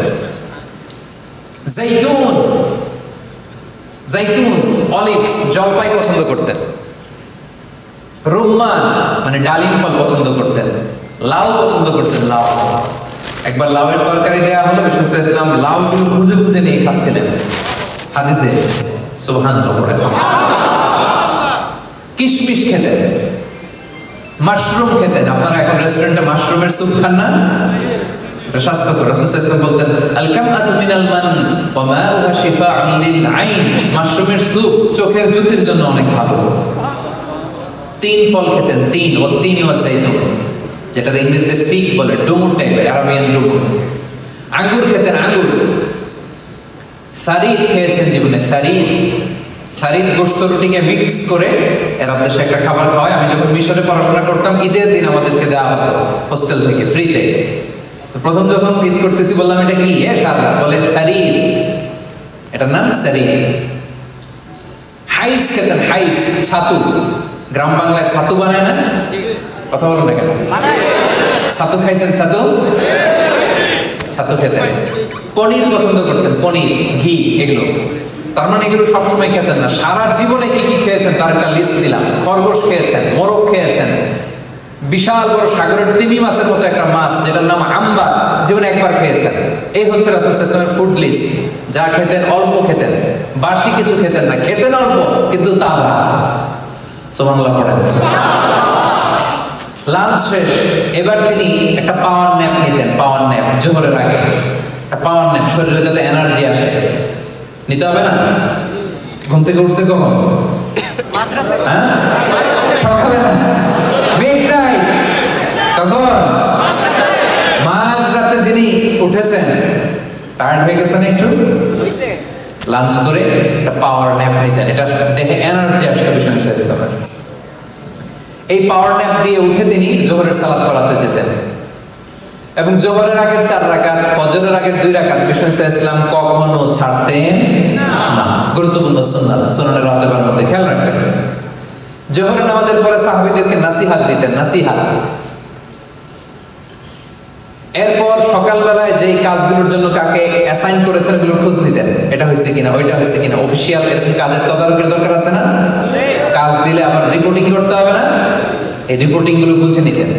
জাইতুন, অলিভস, জলপাই পছন্দ করতেন। রুম্মান মানে ডালিম ফল পছন্দ করতেন। লাউ পছন্দ করতেন, লাউ। একবার লাউয়ের তরকারি দেওয়া হলো, বিষ্ণু ইসলাম লাউগুলো খুঁজে খুঁজে নিয়ে খাচ্ছিলেন। হাদিসে সুবহানাল্লাহ। কিশমিশ খেতেন, মাশরুম খেতেন। আপনারা এখন রেস্টুরেন্টে মাশরুমের স্যুপ খান না? এটা স্বাস্থ্যকর। রাসূল সাল্লাল্লাহু আলাইহি ওয়াসাল্লাম বলতেন আল কামআতু মিনাল মান ওয়া মাউহা শিফাউন লিল আইন। মাশরুমের স্যুপ চোখের জ্যোতির জন্য অনেক ভালো। 3 ফল খেতেন, 3 ও 3 ওয়া যাইতুন, যেটা ইংরেজিতে ফিগ বলে, ডুমুর টাইপের, আরাবিয়ান ডুমুর। আঙ্গুর খেতেন, আঙ্গুর। সারিদ খেয়েছেন জীবনে, সারিদ গোশত রুটিকে মিক্স করে এরব দেশে একটা খাবার খাওয়ায়। আমি যখন মিশরে পড়াশোনা করতাম, ঈদের দিন আমাদেরকে দেওয়া হতো হোস্টেল থেকে ফ্রিতে। তো প্রথম যখন ঈদ করতেছি বললাম এটা কি? সাদা। বলে সারিদ, এটার নাম সারিদ। হাইস খেতেন, হাইস ছাতু। গ্রাম বাংলায় ছাতু বানায় না? কথা বলেন না কেন? ছাতু খাইছেন? ছাতু খেতেন। পনির পছন্দ করতেন, পনির, ঘি, এগুলো। তার মানে এগুলো সবসময় খেতেন না, সারা জীবনে কি কি খেয়েছেন তার একটা লিস্ট দিলাম। খরগোশ খেয়েছেন, মোরগ খেয়েছেন, বিশাল বড় সাগরের তিমি মাছের মতো একটা মাছ যেটার নাম আম্বার, জীবনে একবার খেয়েছেন। এই হচ্ছে রাসূল সাল্লাল্লাহু আলাইহি ওয়াসাল্লামের ফুড লিস্ট। যা খেতেন অল্প খেতেন, বাসি কিছু খেতেন না, খেতেন অল্প কিন্তু তাজা। সুবহানাল্লাহ পড়েন। লাঞ্চ শেষ, এবার তিনি একটা পাওয়ার ন্যাপ নিতেন। পাওয়ার ন্যাপ জোহরের আগে একটা পাওয়ার ন্যাপ, শরীরে যাতে এনার্জি আসে। নিতে হবে না? ঘুম থেকে উঠছে কখন? হ্যাঁ, সকালে না, মিডনাইট। তখন মাঝরাতে যিনি উঠেছেন, টায়ার্ড হয়ে গেছেন একটু, লাঞ্চ করে একটা পাওয়ার ন্যাপ নিতেন। এটা দেখে এনার্জি আসতো বিষ্ণু ইসলামের। এই পাওয়ার ন্যাপ দিয়ে উঠে তিনি জোহরের সালাত পড়াতে যেতেন। এবং জোহরের আগের 4 রাকাত, ফজরের আগের 2 রাকাত বিষ্ণু ইসলাম কখনো ছাড়তেন না। গুরুত্বপূর্ণ সুন্নাত, সুনানের রাতেবার মধ্যে খেয়াল রাখবেন। জোহরের নামাজের পরে সাহাবীদেরকে নাসিহাত দিতেন, নাসিহাত। এরপর সকালবেলায় যেই কাজগুলোর জন্য কাকে অ্যাসাইন করেছেন ওগুলো খোঁজ নিতেন, এটা হয়েছে কিনা, ওইটা হয়েছে কিনা। অফিসিয়াল এরকম কাজের তদারকির দরকার আছে না? কাজ দিলে আবার রিপোর্টিং করতে হবে না? এই রিপোর্টিং গুলো বুঝে নিতেন।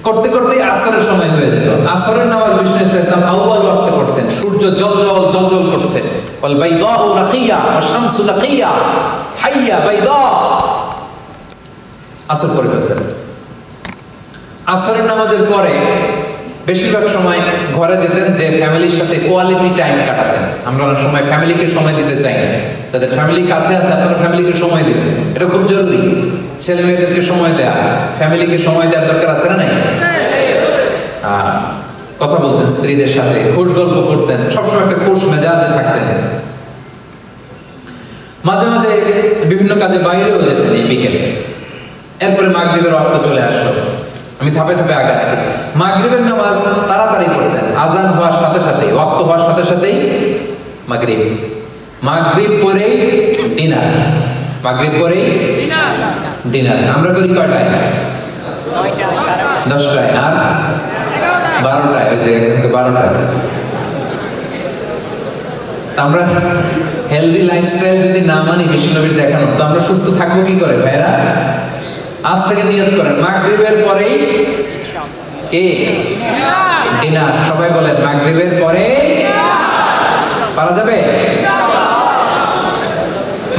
করতে করতে আসরের সময় হয়ে যেত। আসরের নামাজ বিষ্ণু ইসলাম আউয়াল ওয়াক্তে পড়তেন। সূর্য জল করছে, ওয়াল বাইদাউ নাকিয়া ওয়া শামসু নাকিয়া হাইয়া বাইদা। আসর পড়ে ফেলতেন। আসরের নামাজের পরে বেশিরভাগ সময় ঘরে যেতেন, যে ফ্যামিলির সাথে কোয়ালিটি টাইম কাটাতেন। আমরা অনেক সময় ফ্যামিলিকে সময় দিতে চাই না। তাদের ফ্যামিলি কাছে আছে, আপনারা ফ্যামিলিকে সময় দিবেন, এটা খুব জরুরি। ছেলে মেয়েদেরকে সময় দেয়া, ফ্যামিলিকে সময় দেওয়ার দরকার আছে না? নাই? কথা বলতেন স্ত্রীদের সাথে, খোশ গল্প করতেন, সবসময় একটা খোশ মেজাজে থাকতেন। মাঝে মাঝে বিভিন্ন কাজে বাইরেও যেতেন এই বিকেলে। এরপরে মাগরিবের ওয়াক্ত চলে আসলো। আমি ধাপে ধাপে আগাচ্ছি। মাগরিবের নামাজ তাড়াতাড়ি পড়তেন, আজান হওয়ার সাথে সাথেই, ওয়াক্ত হওয়ার সাথে সাথেই মাগরিব পরেই ডিনার, মাগরিব পরেই ডিনার। আমরা করি কয়টায়? 10টায় আর 12টায়, ওই যে একজনকে 12টায়। আমরা হেলদি লাইফস্টাইল যদি না মানি বিশ্বনবীর দেখানো, তো আমরা সুস্থ থাকবো কি করে ভাইরা? আজ থেকে নিয়ত করেন, মাগরিবের পরেই কি ডিনার। সবাই বলেন মাগরিবের পরে পারা যাবে?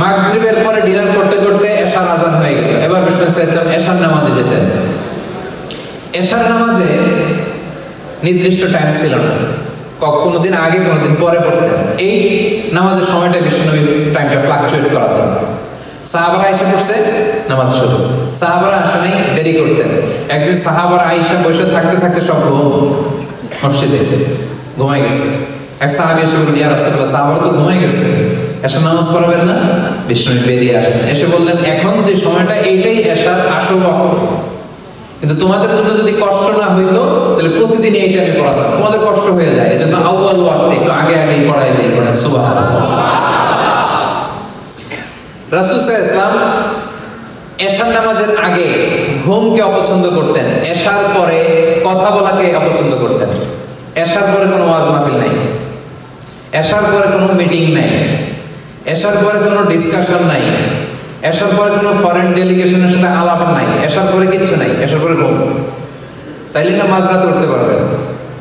মাগরিবের পরে ডিনার করতে করতে এশার আজান হয়ে গেল। এবার বিষ্ণু ইসলাম এশার নামাজে যেতেন। এশার নামাজে নির্দিষ্ট টাইম ছিল না, কোনোদিন আগে কোনোদিন পরে পড়তেন। এই নামাজের সময়টা বিশ্বনবী টাইমটা ফ্লাকচুয়েট করাতেন। সাহাবারা আয়েশা পড়ছে, নামাজ শুরু। সাহাবারা আসে নাই, দেরি করতেন। একদিন সাহাবারা আয়েশা বসে থাকতে থাকতে সব মসজিদে ঘুমাই গেছে। এক সাহাবী এসে বললেন, ইয়া রাসূলুল্লাহ, সাহাবারা তো ঘুমাই গেছে, এশার নামাজ পড়াবেন না? বিষ্ণু বেরিয়ে আসেন, এসে বললেন, এখন যে সময়টা এইটাই এশার আসল ওয়াক্ত, কিন্তু তোমাদের জন্য যদি কষ্ট না হইতো তাহলে প্রতিদিন এইটা আমি পড়াতাম, তোমাদের কষ্ট হয়ে যায়, এজন্য আউয়াল ওয়াক্তে একটু আগে আগেই পড়াই দিই। পড়েন সুবহানাল্লাহ। রাসূল সাল্লাল্লাহু আলাইহি ওয়াসাল্লাম এশার নামাজের আগে ঘুমকে অপছন্দ করতেন, এশার পরে কথা বলাকে অপছন্দ করতেন। এশার পরে কোনো ওয়াজ মাহফিল নাই, এশার পরে কোনো মিটিং নাই, এশার পরে কোনো ডিসকাশন নাই, এশার পরে কোনো ফরেন ডেলিগেশনের সাথে আলাপ নাই, এশার পরে কিচ্ছু নাই। এশার পরে ঘুম, তাইলে না মাঝরাতে উঠতে পারবে,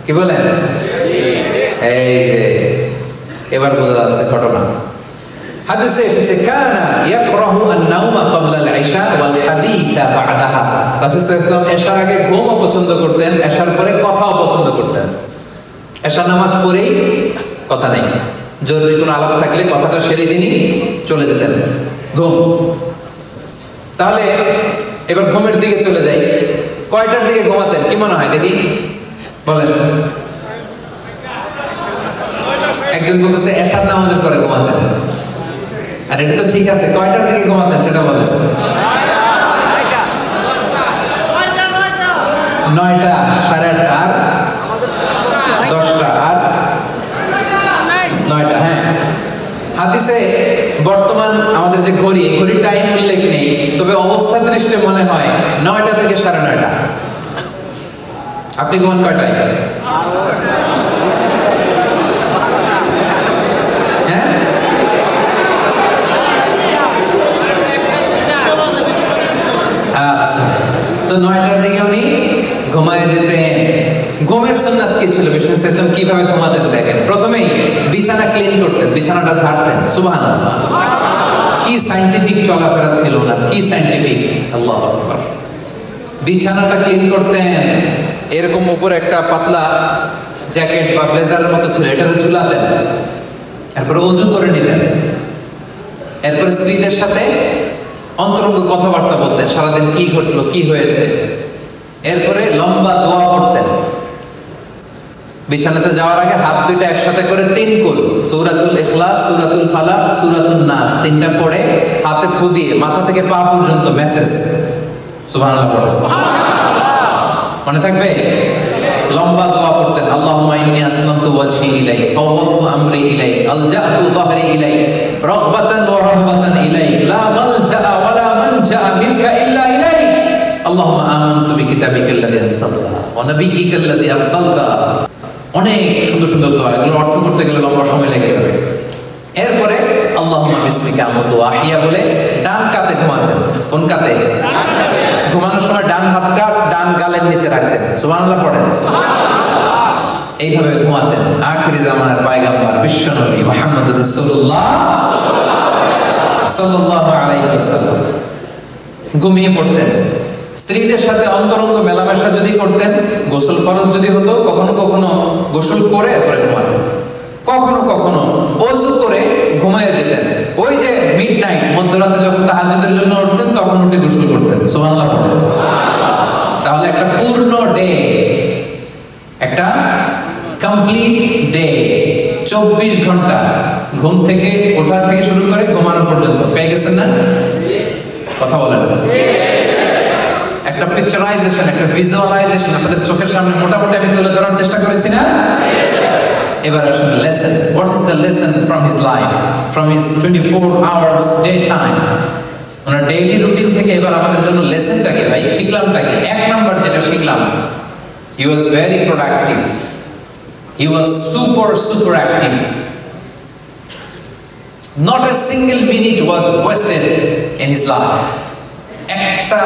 কি বলেন? এই যে এবার বোঝা যাচ্ছে ঘটনা। হাদিসে এসেছে কানা ইয়াকরাহু আন-নাওমা ক্বাবলা আল-ইশা ওয়াল হাদিসা বা'দাহা। রাসূল সাল্লাল্লাহু আলাইহি ওয়াসাল্লাম এশার আগে ঘুমও পছন্দ করতেন, এশার পরে কথাও পছন্দ করতেন। এশার নামাজ পড়েই কথা নাই, জরুরি কোনো আলাপ থাকলে কথাটা সেরে দিনই চলে যেতেন ঘুম। তাহলে এবার ঘুমের দিকে চলে যাই। কয়টার দিকে ঘুমাতেন কি মনে হয় দেখি বলেন? একজন বলতেছে এশার নামাজের পরে ঘুমাতেন, আর এটা তো ঠিক আছে। কয়টার দিকে ঘুমাতেন সেটা বলেন? 9টা, 8:30 আর 10টা আর 9টা। হ্যাঁ, হাদিসে বর্তমান আমাদের যে ঘড়ি, ঘড়ির টাইম উল্লেখ নেই, তবে অবস্থা দৃষ্টে মনে হয় 9টা থেকে 9:30। আপনি ঘুমান কয়টায়? হ্যাঁ, আচ্ছা। তো 9টার দিকে উনি ঘুমায় যেতেন। ঘুমের সুন্নাত কি ছিল? বিষ্ণু ইসলাম কিভাবে ঘুমাতেন দেখেন। প্রথমেই বিছানা ক্লিন করতেন, বিছানাটা ঝাড়তেন। সুবহানাল্লাহ, কি সাইন্টিফিক চলাফেরা ছিল না, কি সাইন্টিফিক! আল্লাহু আকবার। বিছানাটা ক্লিন করতেন, এরকম উপরে একটা পাতলা জ্যাকেট বা ব্লেজারের মতো ছিল, এটারে ঝুলাতেন। এরপরে ওযু করে নিতেন। এরপরে স্ত্রীদের সাথে অন্তরঙ্গ কথাবার্তা বলতেন, সারাদিন কি ঘটলো, কি হয়েছে। এরপরে লম্বা দোয়া পড়তেন। বিছানাতে যাওয়ার আগে হাত দুইটা একসাথে করে 3 কুল, সূরাতুল ইখলাস, সূরাতুল ফালাক, সূরাতুন নাস, 3টা পড়ে হাতে ফু দিয়ে মাথা থেকে পা পর্যন্ত মেসেজ। সুবহানাল্লাহ, মনে থাকবে? লম্বা দোয়া পড়তেন। আল্লাহুম্মা ইন্নী আসলামতু ওয়াজহি ইলাইক, ফাওয়াদতু আমরি ইলাইক, আলজাতু যাহরি ইলাইক, রাগবাতান ওয়া রাহবাতান ইলাইক, লা মালজা ওয়া লা মানজা মিনকা ইল্লা ইলাইক, আল্লাহুম্মা আমানতু বিকিতাবিকাল্লাযী আরসালতা ওয়া নাবিয়্যিকাল্লাযী আরসালতা। অনেক সুন্দর সুন্দর দোয়া, এগুলো অর্থ করতে গেলে লম্বা সময় লেগে যাবে। এরপরে আল্লাহুম্মা বিসমিকা আমুতু ওয়া আহইয়া বলে ডান কাতে ঘুমাতেন। কোন কাতে? ঘুমানোর সময় ডান হাতটা ডান গালের নিচে রাখতেন। সুবহানাল্লাহ পড়েন। এইভাবে ঘুমাতেন আখিরি জামানার পয়গম্বর বিশ্বনবী মুহাম্মদুর রাসূলুল্লাহ সাল্লাল্লাহু আলাইহি ওয়াসাল্লাম। ঘুমিয়ে পড়তেন। স্ত্রীদের সাথে অন্তরঙ্গ মেলামেশা যদি করতেন, গোসল ফরজ যদি হতো, কখনো কখনো গোসল করে এরপরে ঘুমাতেন, কখনো কখনো ওযু করে ঘুমায়ে যেতেন। ওই যে মিডনাইট, মধ্যরাতে যখন তাহাজ্জুদের জন্য উঠতেন তখন উঠে গোসল করতেন। সুবহানাল্লাহ। তাহলে একটা পূর্ণ ডে, একটা কমপ্লিট ডে, 24 ঘন্টা ঘুম থেকে ওঠা থেকে শুরু করে ঘুমানো পর্যন্ত পেয়ে গেছেন না? কথা বলেন। একটা পিকচারাইজেশন, একটা ভিজুয়ালাইজেশন আপনাদের চোখের সামনে মোটামুটি আমি তুলে ধরার চেষ্টা করেছি না? এবার আসুন lesson. What is the lesson from his life, from his 24 hours day time? Owner daily routine থেকে এবার আমাদের জন্য লেসনটা কি ভাই, শিখলামটা কি? 1 নাম্বার যেটা শিখলাম, he was very productive, he was super active. Not a single minute was wasted in his life. একটা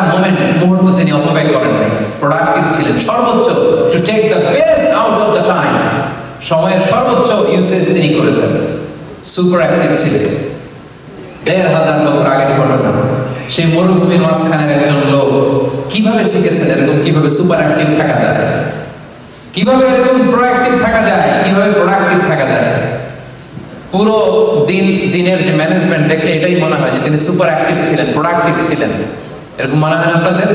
মুহূর্ত তিনি অপব্যয় করেন নাই, প্রোডাক্টিভ ছিলেন সর্বোচ্চ। To take the best out of the time, সময়ের সর্বোচ্চ ইউসেজ তিনি করেছেন। সুপার অ্যাক্টিভ ছিলেন। 1500 বছর আগের ঘটনা। সেই মরুভূমির মাঝখানের একজন লোক কিভাবে শিখেছেন এরকম কিভাবে সুপার অ্যাক্টিভ থাকা যায়, কিভাবে এরকম প্রোঅ্যাক্টিভ থাকা যায়, কিভাবে প্রোডাক্টিভ থাকা যায়। পুরো দিনের যে ম্যানেজমেন্ট দেখলে এটাই মনে হয় যে তিনি সুপার অ্যাক্টিভ ছিলেন, প্রোডাক্টিভ ছিলেন। এরকম মনে হয় না আপনাদের?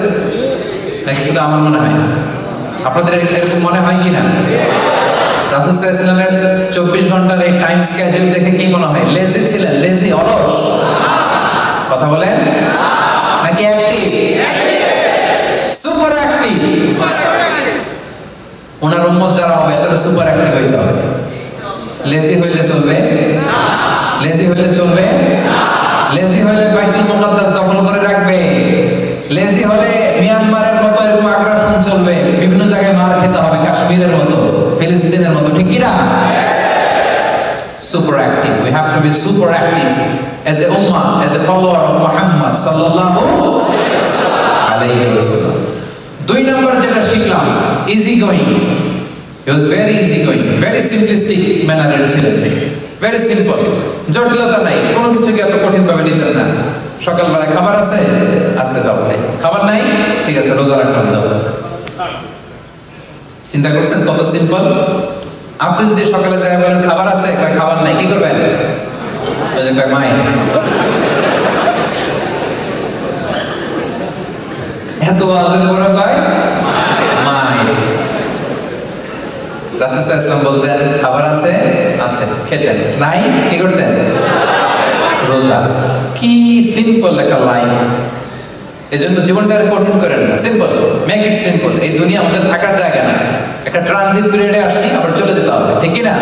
নাকি শুধু আমার মনে হয়? আপনাদের এরকম মনে হয় কি না? রাসূল সাল্লাল্লাহু আলাইহি ওয়াসাল্লামের 24 ঘন্টার এই টাইম স্কেডিউল দেখে কি মনে হয়? লেজি ছিলেন, লেজি, অলস? কথা বলেন। নাকি অ্যাক্টিভ? Super active. ওনার উম্মত যারা হবে এদের সুপার অ্যাক্টিভ হইতে হবে। লেজি হইলে চলবে না। লেজি হইলে চলবে না। লেজি হইলে বাইতুল মুকাদ্দাস দখল করে রাখবে। লেজি হলে মিয়ানমারের মতো এরকম আগ্রাসন চলবে, বিভিন্ন জায়গায় মার খেতে হবে, কাশ্মীরের মতো, ফিলিস্তিনের মতো, ঠিক কি না? Super active. We have to be super active as a ummah, as a follower of Muhammad sallallahu alayhi wa sallam. 2 নম্বর যেটা শিখলাম, easy going. He He was very easy going, very simplistic mannered ছিলেন, very simple, জটিলতা নাই, কোনো কিছুকে এত কঠিন ভাবে নিতেন না। সকালবেলা খাবার আছে, আছে দাও খাইছে, খাবার নাই, ঠিক আছে রোজা রাখলাম দাও। চিন্তা করছেন কত সিম্পল। আপনি যদি সকালে যায় বলেন খাবার আছে, কয় খাবার নাই, কি করবেন? ওই যে কয় মাই, এত আদর করে কয় মাই। রাসূল সাল্লাল্লাহু আলাইহি ওয়াসাল্লাম বলতেন খাবার আছে, আছে, খেতেন, নাই কি করতেন? রোজা। কি সিম্পল একটা লাইফ। এজন্য জীবনটা কঠিন করেন না, সিম্পল, মেক ইট সিম্পল। এই দুনিয়া আমাদের থাকার জায়গা না, একটা ট্রানজিট পিরিয়ডে আসছি, আবার চলে যেতে হবে, ঠিক কি না?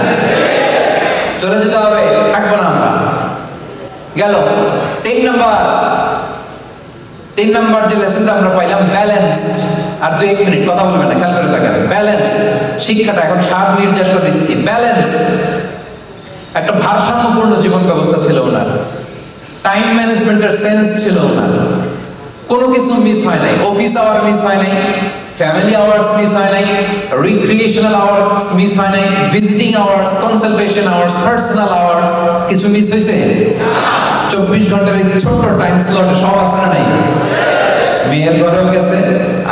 চলে যেতে হবে, থাকবো না আমরা। গেল 3 নাম্বার যে লেসনটা আমরা পাইলাম, ব্যালেন্সড। আর 2-1 মিনিট কথা বলবেন না, খেয়াল করে থাকেন। ব্যালেন্সড শিক্ষাটা এখন সার নির্দেশটা দিচ্ছি। ব্যালেন্সড একটা ভারসাম্যপূর্ণ জীবন ব্যবস্থা ছিল ওনার, টাইম ম্যানেজমেন্টের সেন্স ছিল ওনার, কোনো কিছু মিস হয় নাই। অফিস আওয়ার মিস হয় নাই, ফ্যামিলি আওয়ার্স মিস হয় নাই, রিক্রিয়েশনাল আওয়ার্স মিস হয় নাই, visiting hours, consultation hours, personal hours কিছু মিস হয়েছে? 24 ঘন্টার এই ছোট্ট টাইম স্লটে সব আছে না নাই? মেয়ের ঘরেও গেছে,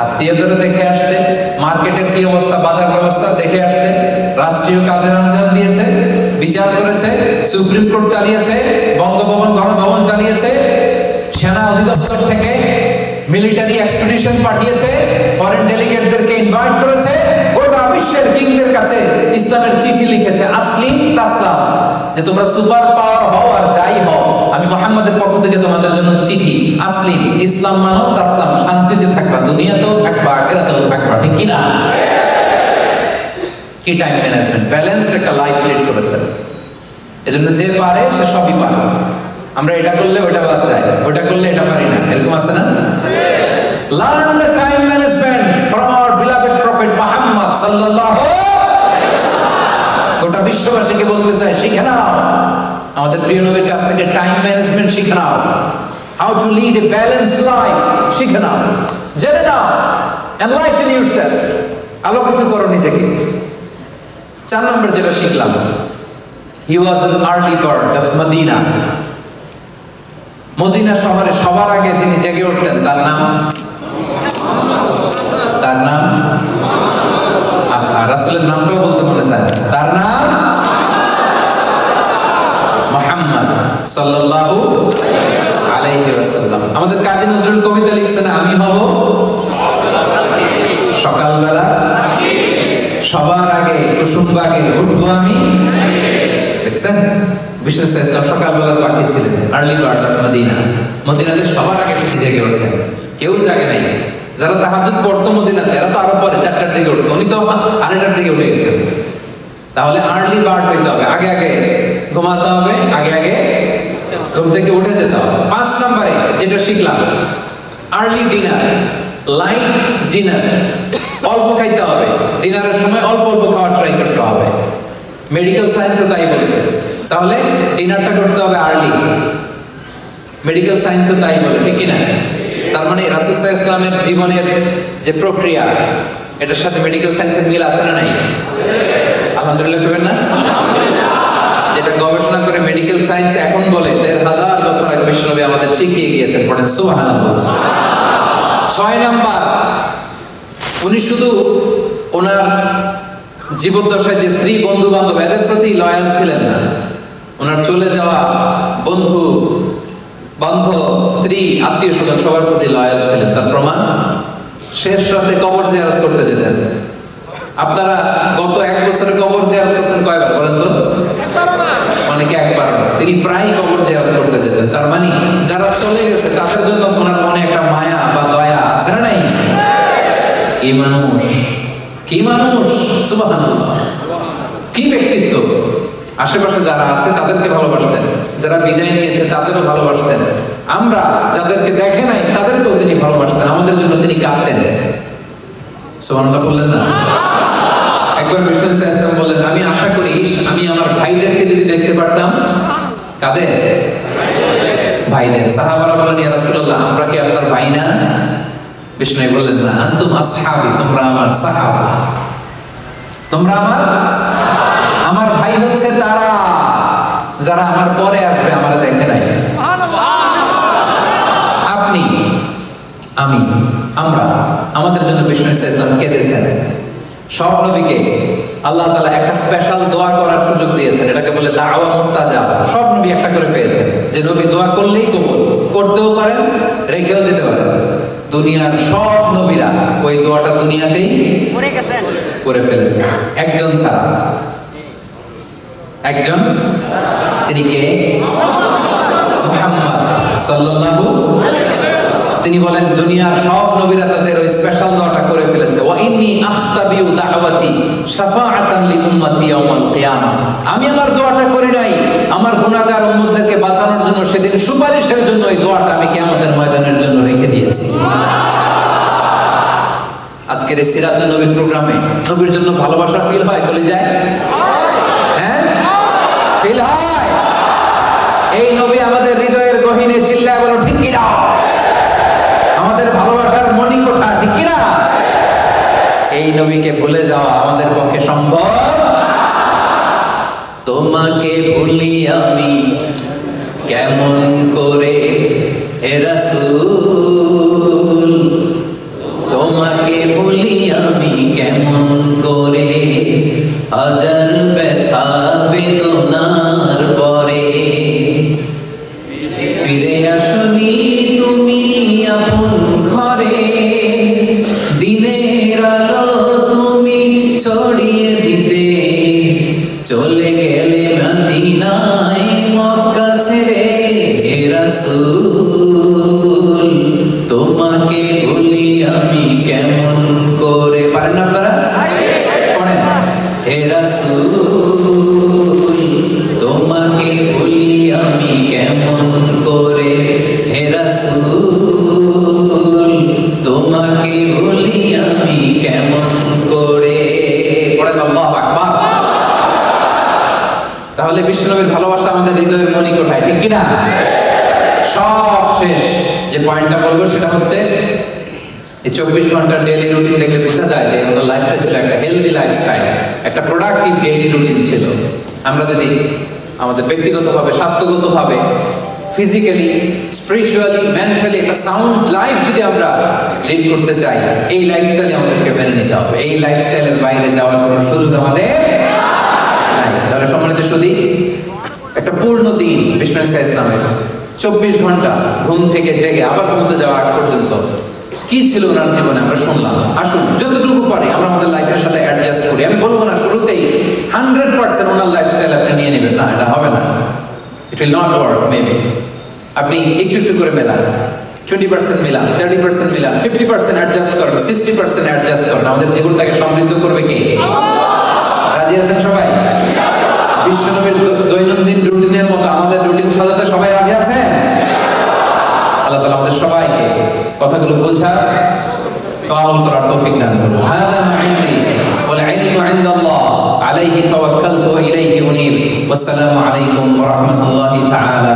আত্মীয়দের দেখে আসছে, মার্কেটের কি অবস্থা, বাজার ব্যবস্থা দেখে আসছে, রাষ্ট্রীয় কাজের আঞ্জাম দিয়েছে, বিচার করেছে, সুপ্রিম কোর্ট চালিয়েছে, বঙ্গভবন গণভবন চালিয়েছে, সেনা অধিদপ্তর থেকে মিলিটারি এক্সপিডিশন পাঠিয়েছে, ফরেন ডেলিগেটদেরকে ইনভাইট করেছে, গোটা বিশ্বের কিংদের কাছে ইসলামের চিঠি লিখেছে, আসলিম তাসলাম, যে তোমরা সুপার পাওয়ার হও আর যাই হও, আমি মুহাম্মাদের পক্ষ থেকে তোমাদের জন্য চিঠি, আসলিম, ইসলাম মানো, তাসলাম, শান্তিতে থাকবা, দুনিয়াতেও থাকবা, আখিরাতেও থাকবা, ঠিক কি না? কি টাইম ম্যানেজমেন্ট, ব্যালেন্সড একটা লাইফ লিড করেছে। এজন্য যে পারে সে সবই পারে। আমরা এটা করলে ওটা বাদ যায়, ওটা করলে এটা পারি না, এরকম আছে না? Learn the time management from our beloved prophet Muhammad sallallahu গোটা বিশ্ববাসীকে বলতে চাই, শিখে নাও আমাদের প্রিয় নবীর কাছ থেকে টাইম ম্যানেজমেন্ট শিখে নাও, how to lead a balanced life শিখে নাও, জেনে নাও, enlighten yourself, আলোকিত করো নিজেকে। 4 নম্বর যেটা শিখলাম, he was an early bird of Medina। Medina শহরে সবার আগে যিনি জেগে উঠতেন তার নাম রাসূলের নামটাও বলতে মনে চায়, তার নাম মুহাম্মদ সাল্লাল্লাহু আলাইহি ওয়াসাল্লাম। আমাদের কাজী নজরুল কবিতা লিখছেন, আমি হব সকালবেলা সবার আগে, কুসুম বাগে উঠবো আমি। দেখছেন বিশ্বনাথ ইসলাম সকালবেলার পাখি ছিলেন, আর্লি বার্ড অফ মদিনা। মদিনাতে সবার আগে তিনি জেগে উঠতেন, কেউ জাগে নাই। যারা তাহাজ্জুদ পড়তো মদিনাতে, এরা তো আরো পরে 4টার দিকে উঠতো, উনি তো 8টার দিকে উঠে গেছেন। তাহলে আর্লি বার্ড হইতে হবে, আগে আগে ঘুমাতে হবে, আগে আগে ঘুম থেকে উঠে যেতে হবে। 5 নম্বরে যেটা শিখলাম, আর্লি ডিনার, লাইট ডিনার, অল্প খাইতে হবে, ডিনারের সময় অল্প অল্প খাওয়ার ট্রাই করতে হবে। মেডিকেল সায়েন্সও তাই বলেছে, তাহলে ডিনারটা করতে হবে আর্লি, মেডিকেল সায়েন্সও তাই বলে, ঠিক কিনা? তার মানে রাসূল সাল্লাল্লাহু আলাইহি ওয়াসাল্লামের জীবনের যে প্রক্রিয়া, এটার সাথে মেডিকেল সায়েন্সের মিল আছে না নাই? আলহামদুলিল্লাহ করবেন না? যেটা গবেষণা করে মেডিকেল সায়েন্স এখন বলে 1500 বছর আগে বিশ্বনবী আমাদের শিখিয়ে গিয়েছেন, পড়েন সুবহানাল্লাহ। 6 নাম্বার, উনি শুধু ওনার জীবদ্দশায় যে স্ত্রী বন্ধু বান্ধব এদের প্রতি লয়াল ছিলেন না, ওনার চলে যাওয়া বন্ধু বান্ধব, স্ত্রী, আত্মীয় স্বজন সবার প্রতি লয়াল ছিলেন। তার প্রমাণ, শেষ রাতে কবর জিয়ারত করতে যেতেন। আপনারা গত 1 বছরে কবর জিয়ারত করছেন কয়বার বলেন তো? অনেকে একবার। তিনি প্রায় কবর জিয়ারত করতে যেতেন। তার মানে যারা চলে গেছে তাদের জন্য ওনার মনে একটা মায়া বা দয়া আছে না নাই? কি মানুষ, কি মানুষ, সুবহানাল্লাহ, কি ব্যক্তিত্ব। আশেপাশে যারা আছে তাদেরকে ভালোবাসতেন, যারা বিদায় নিয়েছে তাদেরও ভালোবাসতেন, আমরা যাদেরকে দেখে নাই তাদেরকেও তিনি ভালোবাসতেন, আমাদের জন্য তিনি কাঁদতেন। সুবহানাল্লাহ বললেন না? একবার বিশ্বনাথ ইসলাম বললেন, আমি আশা করি আমি আমার ভাইদেরকে যদি দেখতে পারতাম। কাদের ভাইদের? সাহাবারা বলেন, ইয়া রাসূলুল্লাহ, আমরা কি আপনার ভাই না? বিষ্ণু বললেন, না, আনতুম আসহাবি, তোমরা আমার সাহাবা। তোমরা আমার ভাই হচ্ছে তারা যারা আমার পরে আসবে, আমার দেখে নাই। আপনি, আমি, আমরা, আমাদের জন্য বিষ্ণু ইসলাম কেঁদেছেন। সব নবীকে আল্লাহ তাআলা একটা স্পেশাল দোয়া করার সুযোগ দিয়েছেন, এটাকে বলে দাওয়া মুস্তাজাব। সব নবী একটা করে পেয়েছেন, যে নবী দোয়া করলেই কবুল, করতেও পারেন, রেখেও দিতে পারেন। দুনিয়ার সব নবীরা ওই দোয়াটা দুনিয়াতেই করে ফেলেছে, একজন ছাড়া। একজন, তিনি কে? মুহাম্মদ সাল্লাল্লাহু। তিনি বলেন দুনিয়ার সব নবীরা তাদের ওই স্পেশাল দোয়াটা করে ফেলেছে। ওয়া ইন্নী আখতাবিউ দাওয়াতি শাফাআতান লি উম্মতি ইয়াউমাল কিয়ামা। আমি আমার দোয়াটা করি নাই আমার গুনাহগার উম্মতদেরকে বাঁচানোর জন্য, সেদিন সুপারিশের জন্য এই দোয়াটা আমি কিয়ামতের ময়দানের জন্য রেখে দিয়েছি। আজকের এই সিরাতুন নবীর প্রোগ্রামে নবীর জন্য ভালোবাসা ফিল হয় কলিজায়? হ্যাঁ, ফিল হয়। এই নবী আমাদের হৃদয়ের গহীনে, চিল্লায় বলো ঠিক কি না? আমাদের ভালোবাসার মণিকোঠা, ঠিক কি না? এই নবীকে ভুলে যাওয়া আমাদের পক্ষে সম্ভব। তোমাকে ভুলি আমি কেমন করে হে রাসূল, তোমাকে ভুলি আমি কেমন করে, হাজার ব্যথা বেদনার পরে ফিরে আসনি তুমি আপন ঘরে, দিনের আলো তুমি ছড়িয়ে দিতে, চলে গেলে মদিনায় মক্কা ছেড়ে হে রাসূল, তোমাকে ভুলি আমি কেমন করে। পারেন না আপনারা? পড়েন। হে রাসূল, তোমাকে ভুলি আমি কেমন করে, হে রাসূল, তোমাকে ভুলি আমি কেমন করে। পড়েন আল্লাহু আকবার। তাহলে বিশ্বনবীর ভালোবাসা আমাদের হৃদয়ের মণিকোঠায়, ঠিক কিনা? সব শেষ যে পয়েন্টটা বলবো সেটা হচ্ছে, এই 24 ঘন্টার ডেইলি রুটিন দেখলে বোঝা যায় যে ওনার লাইফটা ছিল একটা হেলদি লাইফস্টাইল, একটা প্রোডাক্টিভ ডেইলি রুটিন ছিল। আমরা যদি আমাদের ব্যক্তিগতভাবে, স্বাস্থ্যগতভাবে, ফিজিক্যালি, স্পিরিচুয়ালি, মেন্টালি একটা সাউন্ড লাইফ যদি আমরা লিড করতে চাই, এই লাইফস্টাইলে আমাদেরকে মেনে নিতে হবে। এই লাইফস্টাইলের বাইরে যাওয়ার কোনো সুযোগ আমাদের নাই। তাহলে সম্মানিত সুধী, একটা পূর্ণ দিন বিষ্ণু ইসলামের 24 ঘন্টা ঘুম থেকে জেগে আবার ঘুমতে যাওয়ার আগ পর্যন্ত কি ছিল ওনার জীবনে আমরা শুনলাম। আসুন যতটুকু পারি আমরা আমাদের লাইফের সাথে অ্যাডজাস্ট করি। আমি বলবো না শুরুতেই 100% ওনার লাইফস্টাইল আপনি নিয়ে নেবেন, না, এটা হবে না। It will not work. Maybe আপনি একটু একটু করে মেলান, 20% মিলান, 30% মিলান, 50% অ্যাডজাস্ট করেন, 60% অ্যাডজাস্ট করেন। আমাদের জীবনটাকে সমৃদ্ধ করবে কে? রাজি আছেন সবাই? বিশ্বনবীর দৈনন্দিন রুটিনের মতো আমাদের রুটিন সাজাতে সবাই রাজি আছেন? আল্লাহ তাআলা আমাদের সবাইকে কথাগুলো বোঝার, আমল করার তৌফিক দান করুন। হাযা মা ইনদি ওয়াল ইলমু ইনদাল্লাহ আলাইহি তাওয়াক্কালতু ওয়া ইলাইহি উনীব। ওয়াসসালামু আলাইকুম ওয়া রাহমাতুল্লাহি তাআলা।